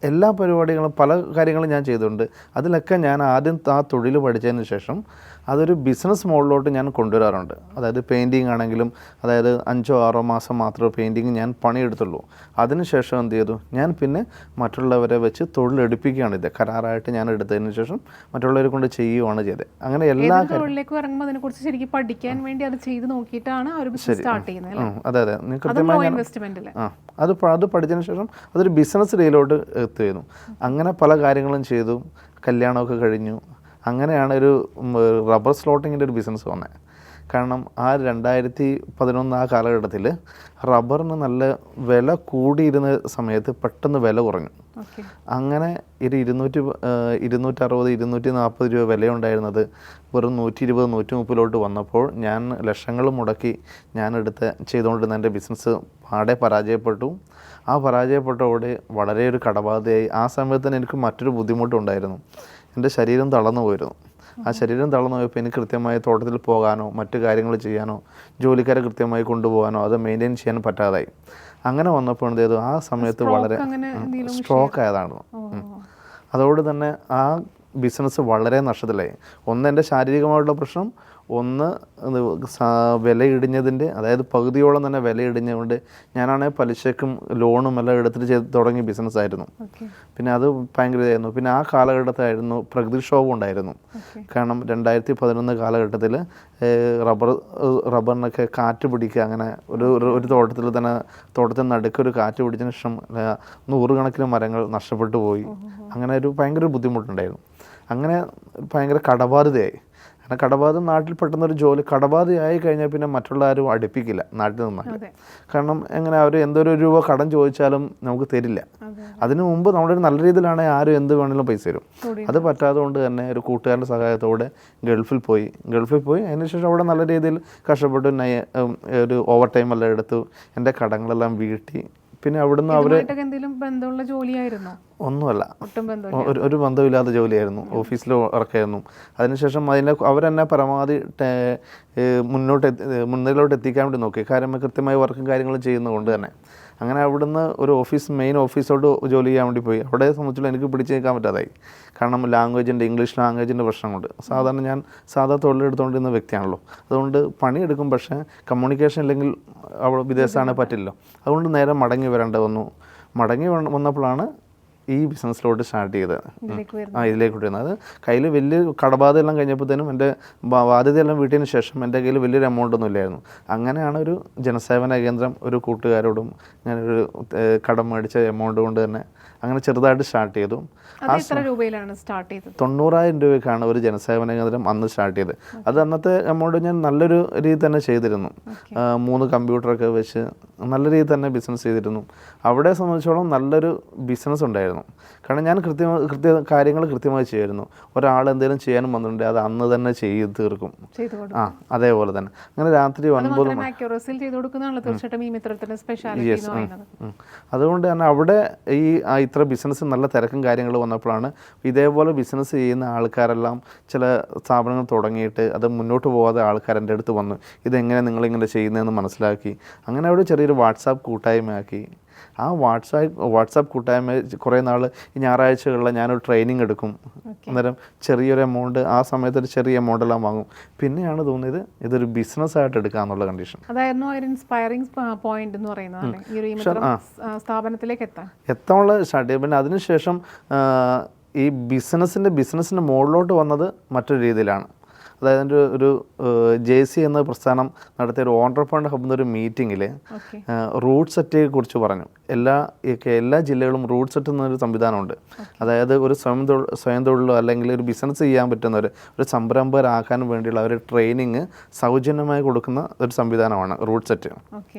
എല്ലാ പരിപാടികളും പല കാര്യങ്ങളും ഞാൻ ചെയ്തിട്ടുണ്ട്. അതിലൊക്കെ ഞാൻ ആദ്യം ആ തൊഴിൽ പഠിച്ചതിന് ശേഷം അതൊരു ബിസിനസ് മോഡിലോട്ട് ഞാൻ കൊണ്ടുവരാറുണ്ട്. അതായത് പെയിൻറ്റിങ് ആണെങ്കിലും, അതായത് 5-6 മാസം മാത്രമേ പെയിൻറ്റിങ് ഞാൻ പണിയെടുത്തുള്ളൂ. അതിനുശേഷം എന്ത് ചെയ്തു, ഞാൻ പിന്നെ മറ്റുള്ളവരെ വെച്ച് തൊഴിലെടുപ്പിക്കുകയാണ്. ഇത് കരാറായിട്ട് ഞാൻ എടുത്തതിന് ശേഷം മറ്റുള്ളവരെ കൊണ്ട് ചെയ്യുകയാണ് ചെയ്തത്. അങ്ങനെ എല്ലാ തൊഴിലേക്ക് ഇറങ്ങുമ്പോൾ അതിനെക്കുറിച്ച് ശരിക്കും പഠിക്കാൻ വേണ്ടി അത് ചെയ്ത് നോക്കിയിട്ടാണ് സ്റ്റാർട്ട് ചെയ്യുന്നത്. അതെ, കൃത്യമായി അത് പഠിച്ചതിന് ശേഷം അതൊരു ബിസിനസ് രീതിയിലോട്ട് എത്തുന്നു. അങ്ങനെ പല കാര്യങ്ങളും ചെയ്തു, കല്യാണമൊക്കെ കഴിഞ്ഞു. അങ്ങനെയാണ് ഒരു റബ്ബർ സ്ലോട്ടിങ്ങിൻ്റെ ഒരു ബിസിനസ് വന്നത്. കാരണം ആ 2011 ആ കാലഘട്ടത്തിൽ റബ്ബറിന് നല്ല വില കൂടിയിരുന്ന സമയത്ത് പെട്ടെന്ന് വില കുറഞ്ഞു. അങ്ങനെ ഒരു 260-240 രൂപ വിലയുണ്ടായിരുന്നത് വെറും 120-130 വന്നപ്പോൾ ഞാൻ ലക്ഷങ്ങൾ മുടക്കി ചെയ്തുകൊണ്ടിരുന്ന എൻ്റെ ബിസിനസ് പാടെ പരാജയപ്പെട്ടു. ആ പരാജയപ്പെട്ടതോടെ വളരെ ഒരു കടബാധയായി. ആ സമയത്ത് തന്നെ എനിക്ക് മറ്റൊരു ബുദ്ധിമുട്ടുണ്ടായിരുന്നു. എൻ്റെ ശരീരം തളർന്നു പോയിരുന്നു. ആ ശരീരം തളർന്നു പോയപ്പോൾ എനിക്ക് കൃത്യമായി തോട്ടത്തിൽ പോകാനോ മറ്റു കാര്യങ്ങൾ ചെയ്യാനോ ജോലിക്കാരെ കൃത്യമായി കൊണ്ടുപോകാനോ അത് മെയിൻറ്റെയിൻ ചെയ്യാൻ പറ്റാതായി. അങ്ങനെ വന്നപ്പോൾ എന്ത് ചെയ്തു, ആ സമയത്ത് വളരെ സ്ട്രോക്ക് ആയതാണ്. അതോട് തന്നെ ആ ബിസിനസ് വളരെ നഷ്ടത്തിലായി. ഒന്ന് എൻ്റെ ശാരീരികമായിട്ടുള്ള പ്രശ്നം, ഒന്ന് വിലയിടിഞ്ഞതിൻ്റെ, അതായത് പകുതിയോളം തന്നെ വിലയിടിഞ്ഞുകൊണ്ട് ഞാനാണെങ്കിൽ പലിശക്കും ലോണും എല്ലാം എടുത്തിട്ട് തുടങ്ങിയ ബിസിനസ്സായിരുന്നു. പിന്നെ അത് ഭയങ്കര ഇതായിരുന്നു. പിന്നെ ആ കാലഘട്ടത്തിലായിരുന്നു പ്രകൃതിക്ഷോഭം ഉണ്ടായിരുന്നു. കാരണം 2011 കാലഘട്ടത്തിൽ റബ്ബറിനൊക്കെ കാറ്റ് പിടിക്കുക, അങ്ങനെ ഒരു തോട്ടത്തിൽ നടുക്കൊരു കാറ്റ് പിടിച്ചതിന് ശേഷം 100 കണക്കിന് മരങ്ങൾ നഷ്ടപ്പെട്ടു പോയി. അങ്ങനെ ഒരു ഭയങ്കര ബുദ്ധിമുട്ടുണ്ടായിരുന്നു. അങ്ങനെ ഭയങ്കര കടബാധ്യതയായി. കാരണം കടബാധ നാട്ടിൽ പെട്ടെന്നൊരു ജോലി കടബാധയായി കഴിഞ്ഞാൽ പിന്നെ മറ്റുള്ള ആരും അടുപ്പിക്കില്ല നാട്ടിൽ നിന്നാൽ. കാരണം എങ്ങനെ അവർ എന്തൊരു രൂപ കടം ചോദിച്ചാലും നമുക്ക് തരില്ല. അതിനു മുമ്പ് നമ്മുടെ നല്ല രീതിയിലാണെങ്കിൽ ആരും എന്ത് വേണമെങ്കിലും പൈസ തരും. അത് പറ്റാതെ കൊണ്ട് തന്നെ ഒരു കൂട്ടുകാരൻ്റെ സഹായത്തോടെ ഗൾഫിൽ പോയി. അതിനുശേഷം അവിടെ നല്ല രീതിയിൽ കഷ്ടപ്പെട്ട് ഒരു ഓവർ ടൈം എല്ലാം എടുത്തു, എൻ്റെ കടങ്ങളെല്ലാം വീട്ടി. പിന്നെ അവിടുന്ന് ഒന്നുമല്ല, ഒരു ബന്ധമില്ലാത്ത ജോലിയായിരുന്നു, ഓഫീസിൽ വർക്കായിരുന്നു. അതിനുശേഷം അവരെന്നെ പരമാവധി മുന്നിലോട്ട് എത്തിക്കാൻ വേണ്ടി നോക്കി. കാര്യം കൃത്യമായി വർക്കും കാര്യങ്ങളും ചെയ്യുന്നതുകൊണ്ട് തന്നെ. അങ്ങനെ അവിടുന്ന് ഒരു മെയിൻ ഓഫീസോട്ട് ജോലി ചെയ്യാൻ വേണ്ടി പോയി. അവിടെ സംബന്ധിച്ചുള്ള എനിക്ക് പിടിച്ച് നിൽക്കാൻ പറ്റാതായി. കാരണം ഇംഗ്ലീഷ് ലാംഗ്വേജിൻ്റെ പ്രശ്നം കൊണ്ട്. സാധാരണ ഞാൻ തൊഴിലെടുത്തുകൊണ്ടിരുന്ന വ്യക്തിയാണല്ലോ. അതുകൊണ്ട് പണിയെടുക്കും, പക്ഷേ കമ്മ്യൂണിക്കേഷൻ ഇല്ലെങ്കിൽ അവിടെ വിദേശമാണെങ്കിൽ പറ്റില്ലല്ലോ. അതുകൊണ്ട് നേരെ മടങ്ങി വരേണ്ടി വന്നു. മടങ്ങി വന്നപ്പോഴാണ് ഈ ബിസിനസ്സിലോട്ട് സ്റ്റാർട്ട് ചെയ്തത്. ഇതിലേക്ക് വരുന്നത്. ഇതിലേക്ക് വരുന്നത് അത് കയ്യിൽ വലിയ കടബാധ എല്ലാം കഴിഞ്ഞപ്പോഴത്തേനും എൻ്റെ ബാധ്യതയെല്ലാം വീട്ടിന് ശേഷം എൻ്റെ കയ്യിൽ വലിയൊരു എമൗണ്ട് ഒന്നും ഇല്ലായിരുന്നു. അങ്ങനെയാണ് ഒരു ജനസേവന കേന്ദ്രം ഒരു കൂട്ടുകാരോടും ഞാനൊരു കടം മേടിച്ച എമൗണ്ട് കൊണ്ട് തന്നെ അങ്ങനെ ചെറുതായിട്ട് സ്റ്റാർട്ട് ചെയ്തു. അത് എത്ര രൂപയിലാണ് സ്റ്റാർട്ട് ചെയ്തത്? 90,000 രൂപയ്ക്കാണ് ഒരു ജനസേവന കേന്ദ്രം അന്ന് സ്റ്റാർട്ട് ചെയ്തത്. അത് അന്നത്തെ എമൗണ്ട് ഞാൻ നല്ലൊരു രീതി തന്നെ ചെയ്തിരുന്നു. 3 കമ്പ്യൂട്ടറൊക്കെ വെച്ച് നല്ല രീതിയിൽ തന്നെ ബിസിനസ് ചെയ്തിരുന്നു. അവിടെ സംബന്ധിച്ചോളം നല്ലൊരു ബിസിനസ് ഉണ്ടായിരുന്നു. കാരണം ഞാൻ കാര്യങ്ങൾ കൃത്യമായി ചെയ്യുമായിരുന്നു. ഒരാൾ എന്തെങ്കിലും ചെയ്യാനും വന്നിട്ടുണ്ടെങ്കിൽ അത് അന്ന് തന്നെ ചെയ്ത് തീർക്കും. അതേപോലെ തന്നെ അങ്ങനെ രാത്രി 9 അതുകൊണ്ട് തന്നെ അവിടെ ഇത്ര ബിസിനസ് നല്ല തിരക്കും കാര്യങ്ങൾ വന്നപ്പോഴാണ് ഇതേപോലെ ബിസിനസ് ചെയ്യുന്ന ആൾക്കാരെല്ലാം ചില സ്ഥാപനങ്ങൾ തുടങ്ങിയിട്ട് അത് മുന്നോട്ട് പോകാതെ ആൾക്കാർ എൻ്റെ അടുത്ത് വന്നു, ഇതെങ്ങനെ നിങ്ങളിങ്ങനെ ചെയ്യുന്നതെന്ന് മനസ്സിലാക്കി. അങ്ങനെ അവിടെ ചെറിയൊരു വാട്സാപ്പ് കൂട്ടായ്മയാക്കി. ആ വാട്സാപ്പ് കൂട്ടായ്മ കുറേ നാൾ ഈ ഞായറാഴ്ചകളിൽ ഞാനൊരു ട്രെയിനിങ് എടുക്കും. അന്നേരം ചെറിയൊരു എമൗണ്ട് ആ സമയത്ത് ഒരു ചെറിയ എമൗണ്ടെല്ലാം വാങ്ങും. പിന്നെയാണ് തോന്നിയത് ഇതൊരു ബിസിനസ്സായിട്ട് എടുക്കാന്നുള്ള കണ്ടീഷൻ. അതായിരുന്നു ഒരു ഇൻസ്പയറിംഗ് പോയിന്റ് എന്ന് പറയുന്നത് സ്ഥാപനത്തിലേക്ക് എത്താനുള്ള സ്റ്റാർട്ട് ചെയ്യും. പിന്നെ അതിനുശേഷം ഈ ബിസിനസ്സിൻ്റെ മുകളിലോട്ട് വന്നത് മറ്റൊരു രീതിയിലാണ്. അതായത് ഒരു JC എന്ന പ്രസ്ഥാനം നടത്തിയ ഒരു ഓൺട്രപ്രണർ ഹബ് എന്നൊരു മീറ്റിങ്ങിൽ റൂട്ട് സെറ്റിനെ കുറിച്ച് പറഞ്ഞു. എല്ലാ ജില്ലകളും റൂട്ട് സെറ്റ് എന്നൊരു സംവിധാനമുണ്ട്. അതായത് ഒരു സ്വയം തൊഴിലോ അല്ലെങ്കിൽ ഒരു ബിസിനസ് ചെയ്യാൻ പറ്റുന്ന ഒരു സംരംഭകരാക്കാൻ വേണ്ടിയുള്ള ഒരു ട്രെയിനിങ് സൗജന്യമായി കൊടുക്കുന്ന ഒരു സംവിധാനമാണ് റൂട്ട് സെറ്റ്.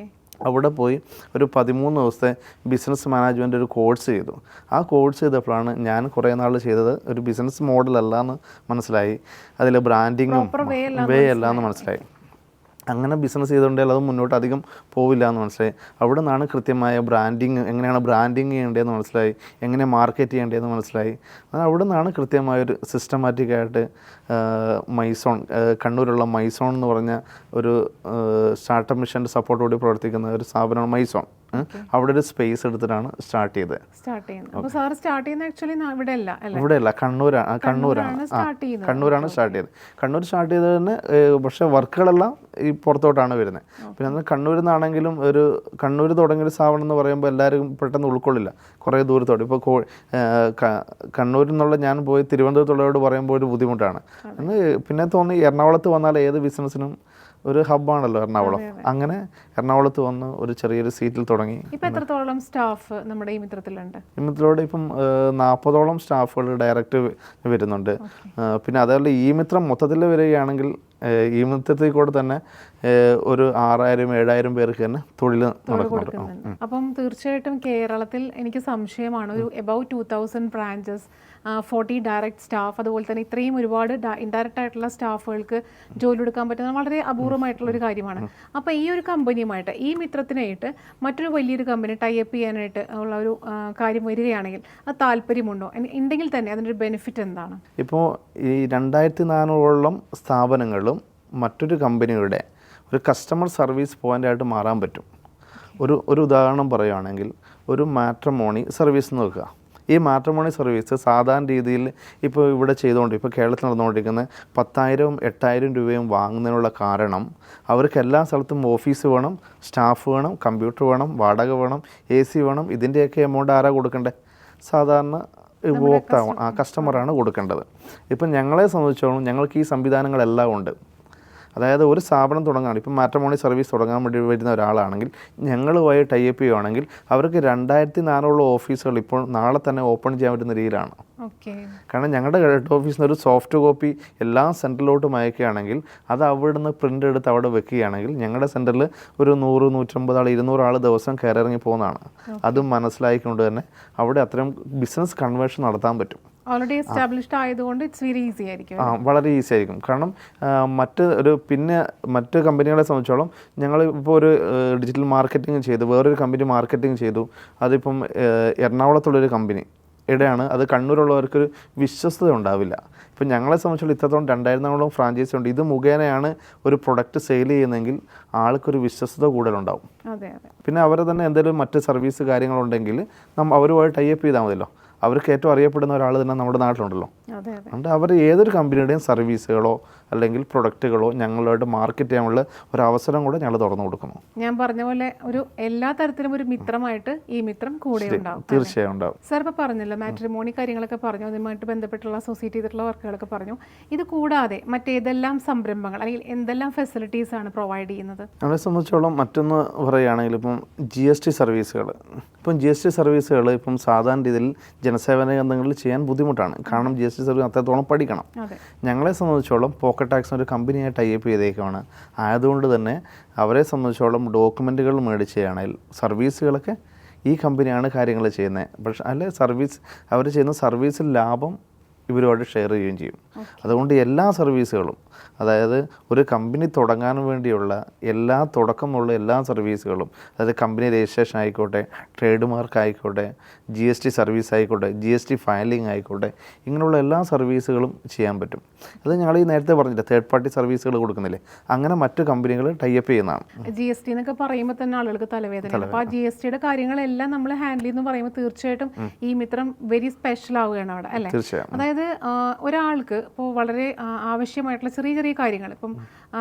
അവിടെ പോയി ഒരു 13 ദിവസത്തെ ബിസിനസ് മാനേജ്മെൻറ്റ് ഒരു കോഴ്സ് ചെയ്തു. ആ കോഴ്സ് ചെയ്തപ്പോഴാണ് ഞാൻ കുറേ നാൾ ചെയ്തത് ഒരു ബിസിനസ് മോഡലല്ല എന്ന് മനസ്സിലായി. അതിൽ ബ്രാൻഡിങ്ങും വേ അല്ല എന്ന് മനസ്സിലായി. അങ്ങനെ ബിസിനസ് ചെയ്തുകൊണ്ടെങ്കിൽ അത് മുന്നോട്ട് അധികം പോവില്ല എന്ന് മനസ്സിലായി. അവിടെ നിന്നാണ് കൃത്യമായ ബ്രാൻഡിങ് എങ്ങനെയാണ് ബ്രാൻഡിങ് ചെയ്യേണ്ടതെന്ന് മനസ്സിലായി, എങ്ങനെ മാർക്കറ്റ് ചെയ്യേണ്ടതെന്ന് മനസ്സിലായി. അവിടെ നിന്നാണ് കൃത്യമായൊരു സിസ്റ്റമാറ്റിക്കായിട്ട് മൈസോൺ, കണ്ണൂരുള്ള മൈസോൺ എന്ന് പറഞ്ഞ ഒരു സ്റ്റാർട്ടപ്പ് മിഷൻ്റെ സപ്പോർട്ടോടെ പ്രവർത്തിക്കുന്ന ഒരു സ്ഥാപനമാണ് മൈസോൺ. അവിടെ ഒരു സ്പേസ് എടുത്തിട്ടാണ് സ്റ്റാർട്ട് ചെയ്തത്. ഇവിടെയല്ല, കണ്ണൂരാണ് സ്റ്റാർട്ട് ചെയ്തത്. കണ്ണൂർ സ്റ്റാർട്ട് ചെയ്തത് തന്നെ, പക്ഷേ വർക്കുകളെല്ലാം ഈ പുറത്തോട്ടാണ് വരുന്നത്. പിന്നെ അന്ന് കണ്ണൂരിൽ നിന്നാണെങ്കിലും കണ്ണൂർ തുടങ്ങിയൊരു സ്ഥാപനം എന്ന് പറയുമ്പോൾ എല്ലാവരും പെട്ടെന്ന് ഉൾക്കൊള്ളില്ല, കുറേ ദൂരത്തോട്ട്. ഇപ്പോൾ കണ്ണൂരിൽ നിന്നുള്ള ഞാൻ പോയി തിരുവനന്തപുരത്തുള്ളവരോട് പറയുമ്പോൾ ഒരു ബുദ്ധിമുട്ടാണ്. പിന്നെ തോന്നി എറണാകുളത്ത് വന്നാൽ ഏത് ബിസിനസ്സിനും ഒരു ഹബ്ബാണല്ലോ എറണാകുളം. അങ്ങനെ എറണാകുളത്ത് വന്ന് ഒരു ചെറിയൊരു സീറ്റിൽ തുടങ്ങി. ഇപ്പം എത്രത്തോളം സ്റ്റാഫ് നമ്മുടെ ഈ മിത്രത്തിലുണ്ട്? ഈ മിത്രത്തോടെ ഇപ്പം 40ഓളം സ്റ്റാഫുകൾ ഡയറക്റ്റ് വരുന്നുണ്ട്. പിന്നെ അതേപോലെ ഈ മിത്രം മൊത്തത്തിൽ വരികയാണെങ്കിൽ ഈ മിത്രത്തിൽ കൂടെ തന്നെ ഒരു 6,000-7,000 പേർക്ക് തന്നെ തൊഴിൽ നടക്കുന്നുണ്ട്. അപ്പം തീർച്ചയായിട്ടും കേരളത്തിൽ എനിക്ക് സംശയമാണ്, ഒരു എബൌട്ട് 2000 ബ്രാഞ്ചസ്, 40 ഡയറക്റ്റ് സ്റ്റാഫ്, അതുപോലെ തന്നെ ഇത്രയും ഒരുപാട് ഇൻഡയറക്റ്റ് ആയിട്ടുള്ള സ്റ്റാഫുകൾക്ക് ജോലി എടുക്കാൻ പറ്റുന്നത് വളരെ അപൂർവമായിട്ടുള്ളൊരു കാര്യമാണ്. അപ്പോൾ ഈ ഒരു കമ്പനിയുമായിട്ട്, ഈ മിത്രത്തിനായിട്ട് മറ്റൊരു വലിയൊരു കമ്പനി ടൈപ്പ് ചെയ്യാനായിട്ട് ഉള്ള ഒരു കാര്യം വരികയാണെങ്കിൽ അത് താല്പര്യമുണ്ടോ? ഉണ്ടെങ്കിൽ തന്നെ അതിൻ്റെ ബെനിഫിറ്റ് എന്താണ്? ഇപ്പോൾ ഈ 2400ഓളം സ്ഥാപനങ്ങളും മറ്റൊരു കമ്പനിയുടെ ഒരു കസ്റ്റമർ സർവീസ് പോയിൻ്റായിട്ട് മാറാൻ പറ്റും. ഒരു ഉദാഹരണം പറയുകയാണെങ്കിൽ ഒരു മാട്രിമോണി സർവീസ് നോക്കുക. ഈ മാട്രിമോണി സർവീസ് സാധാരണ രീതിയിൽ ഇപ്പോൾ ഇവിടെ ഇപ്പോൾ കേരളത്തിൽ നടന്നുകൊണ്ടിരിക്കുന്ന 10,000-8,000 രൂപയും വാങ്ങുന്നതിനുള്ള കാരണം അവർക്ക് എല്ലാ സ്ഥലത്തും ഓഫീസ് വേണം, സ്റ്റാഫ് വേണം, കമ്പ്യൂട്ടർ വേണം, വാടക വേണം, AC വേണം. ഇതിൻ്റെയൊക്കെ എമൗണ്ട് ആരാ കൊടുക്കണ്ടേ? സാധാരണ ഉപഭോക്താവാണ്, കസ്റ്റമറാണ് കൊടുക്കേണ്ടത്. ഇപ്പം ഞങ്ങളെ സംബന്ധിച്ചോളം ഞങ്ങൾക്ക് ഈ സംവിധാനങ്ങളെല്ലാം ഉണ്ട്. അതായത് ഒരു സ്ഥാപനം തുടങ്ങുകയാണ്, ഇപ്പം മാട്രിമോണി സർവീസ് തുടങ്ങാൻ വേണ്ടി വരുന്ന ഒരാളാണെങ്കിൽ ഞങ്ങളുമായി ടൈപ്പ് ചെയ്യുകയാണെങ്കിൽ അവർക്ക് 2,400 ഓഫീസുകൾ ഇപ്പോൾ നാളെ തന്നെ ഓപ്പൺ ചെയ്യാൻ പറ്റുന്ന രീതിയിലാണ്. കാരണം ഞങ്ങളുടെ ഹെഡ് ഓഫീസിൽ നിന്ന് ഒരു സോഫ്റ്റ് കോപ്പി എല്ലാ സെൻറ്ററിലോട്ടും അയക്കുകയാണെങ്കിൽ അത് അവിടെ നിന്ന് പ്രിൻ്റ് എടുത്ത് അവിടെ വെക്കുകയാണെങ്കിൽ ഞങ്ങളുടെ സെൻറ്ററിൽ ഒരു 100-150 ആൾ 200 ആൾ ദിവസം കയറിറങ്ങി പോകുന്നതാണ്. അതും മനസ്സിലാക്കിക്കൊണ്ട് തന്നെ അവിടെ അത്രയും ബിസിനസ് കൺവേർഷൻ നടത്താൻ പറ്റും. ഓൾറെഡി എസ്റ്റാബ്ലിഷ്ഡ് ആയതുകൊണ്ട് ഇറ്റ്സ് വെരി ഈസി ആയിരിക്കും. വളരെ ഈസി ആയിരിക്കും. കാരണം മറ്റ് കമ്പനികളെ സംബന്ധിച്ചോളം ഞങ്ങൾ ഇപ്പോൾ ഒരു ഡിജിറ്റൽ മാർക്കറ്റിംഗ് ചെയ്തു, വേറൊരു കമ്പനി മാർക്കറ്റിംഗ് ചെയ്തു. അതിപ്പം എറണാകുളത്തുള്ളൊരു കമ്പനി ഇവിടെയാണ്. അത് കണ്ണൂരുള്ളവർക്കൊരു വിശ്വസ്തത ഉണ്ടാവില്ല. ഇപ്പം ഞങ്ങളെ സംബന്ധിച്ചുള്ള ഇത്രത്തോളം 2,400 ഫ്രാഞ്ചൈസി ഉണ്ട്. ഇത് മുഖേനയാണ് ഒരു പ്രൊഡക്റ്റ് സെയിൽ ചെയ്യുന്നതെങ്കിൽ ആൾക്കൊരു വിശ്വസ്തത കൂടുതലുണ്ടാവും. പിന്നെ അവരെ തന്നെ എന്തെങ്കിലും മറ്റ് സർവീസ് കാര്യങ്ങളുണ്ടെങ്കിൽ അവരുമായി ടൈപ്പ് ചെയ്താൽ മതിയല്ലോ. അവർക്ക് ഏറ്റവും അറിയപ്പെടുന്ന ഒരാൾ തന്നെ നമ്മുടെ നാട്ടിലുണ്ടല്ലോ. അതെ അതെ. അതുകൊണ്ട് അവർ ഏതൊരു കമ്പനിയുടെയും സർവീസുകളോ അല്ലെങ്കിൽ പ്രൊഡക്റ്റുകളോ ഞങ്ങളായിട്ട് മാർക്കറ്റ് ചെയ്യാനുള്ള ഒരു അവസരം കൂടെ ഞങ്ങൾ തുറന്നു കൊടുക്കുന്നു. ഞാൻ പറഞ്ഞ പോലെ ഒരു എല്ലാ തരത്തിലും ഒരു മിത്രമായിട്ട് ഈ മിത്രം കൂടെ ഉണ്ടാവും. തീർച്ചയായും ഉണ്ടാവും. സാർ ഇപ്പോൾ പറഞ്ഞല്ലോ മാട്രിമോണി കാര്യങ്ങളൊക്കെ പറഞ്ഞു, അതുമായിട്ട് ബന്ധപ്പെട്ടുള്ള അസോസിയേറ്റ് ചെയ്തിട്ടുള്ള വർക്കുകളൊക്കെ പറഞ്ഞു. ഇത് കൂടാതെ മറ്റേതെല്ലാം സംരംഭങ്ങൾ അല്ലെങ്കിൽ എന്തെല്ലാം ഫെസിലിറ്റീസ് ആണ് പ്രൊവൈഡ് ചെയ്യുന്നത്? നമ്മളെ സംബന്ധിച്ചോളം മറ്റൊന്ന് പറയുകയാണെങ്കിൽ ഇപ്പം GST സർവീസുകൾ, ഇപ്പം GST സർവീസുകൾ ഇപ്പം സാധാരണ രീതിയിൽ ജനസേവന കേന്ദ്രങ്ങളിൽ ചെയ്യാൻ ബുദ്ധിമുട്ടാണ്. കാരണം GST സർവീസ് അത്രത്തോളം പഠിക്കണം. ഞങ്ങളെ സംബന്ധിച്ചോളം പോക്കറ്റ് ടാക്സ് ഒരു കമ്പനിയായി ടൈപ്പ് ചെയ്തേക്കുവാണ്. ആയതുകൊണ്ട് തന്നെ അവരെ സംബന്ധിച്ചോളം ഡോക്യുമെൻറ്റുകൾ മേടിച്ചുകയാണെങ്കിൽ സർവീസുകളൊക്കെ ഈ കമ്പനിയാണ് കാര്യങ്ങൾ ചെയ്യുന്നത്. പക്ഷേ അല്ലെ സർവീസ് അവർ ചെയ്യുന്ന സർവീസിൽ ലാഭം ഇവരുമായിട്ട് ഷെയർ ചെയ്യുകയും ചെയ്യും. അതുകൊണ്ട് എല്ലാ സർവീസുകളും, അതായത് ഒരു കമ്പനി തുടങ്ങാൻ വേണ്ടിയുള്ള തുടക്കമുള്ള എല്ലാ സർവീസുകളും, അതായത് കമ്പനി രജിസ്ട്രേഷൻ ആയിക്കോട്ടെ, ട്രേഡ് മാർക്ക് ആയിക്കോട്ടെ, GST സർവീസ് ആയിക്കോട്ടെ, GST ഫയലിംഗ് ആയിക്കോട്ടെ, ഇങ്ങനെയുള്ള എല്ലാ സർവീസുകളും ചെയ്യാൻ പറ്റും. അത് ഞങ്ങൾ ഈ നേരത്തെ പറഞ്ഞില്ല, തേർഡ് പാർട്ടി സർവീസുകൾ കൊടുക്കുന്നില്ലേ, അങ്ങനെ മറ്റു കമ്പനികൾ ടൈപ്പ് ചെയ്യുന്നതാണ്. GST എന്നൊക്കെ പറയുമ്പോൾ തന്നെ ആളുകൾക്ക് തലവേദന. അപ്പോൾ ആ GSTയുടെ കാര്യങ്ങളെല്ലാം നമ്മൾ ഹാൻഡിൽ ചെയ്യുന്നു പറയുമ്പോൾ തീർച്ചയായിട്ടും ഈ മിത്രം വെരി സ്പെഷ്യൽ ആവുകയാണ് അവിടെ, അല്ലേ? തീർച്ചയായും. അതായത് ഒരാൾക്ക് ഇപ്പോൾ വളരെ ആവശ്യമായിട്ടുള്ള ചെറിയ ചെറിയ കാര്യങ്ങൾ, ഇപ്പം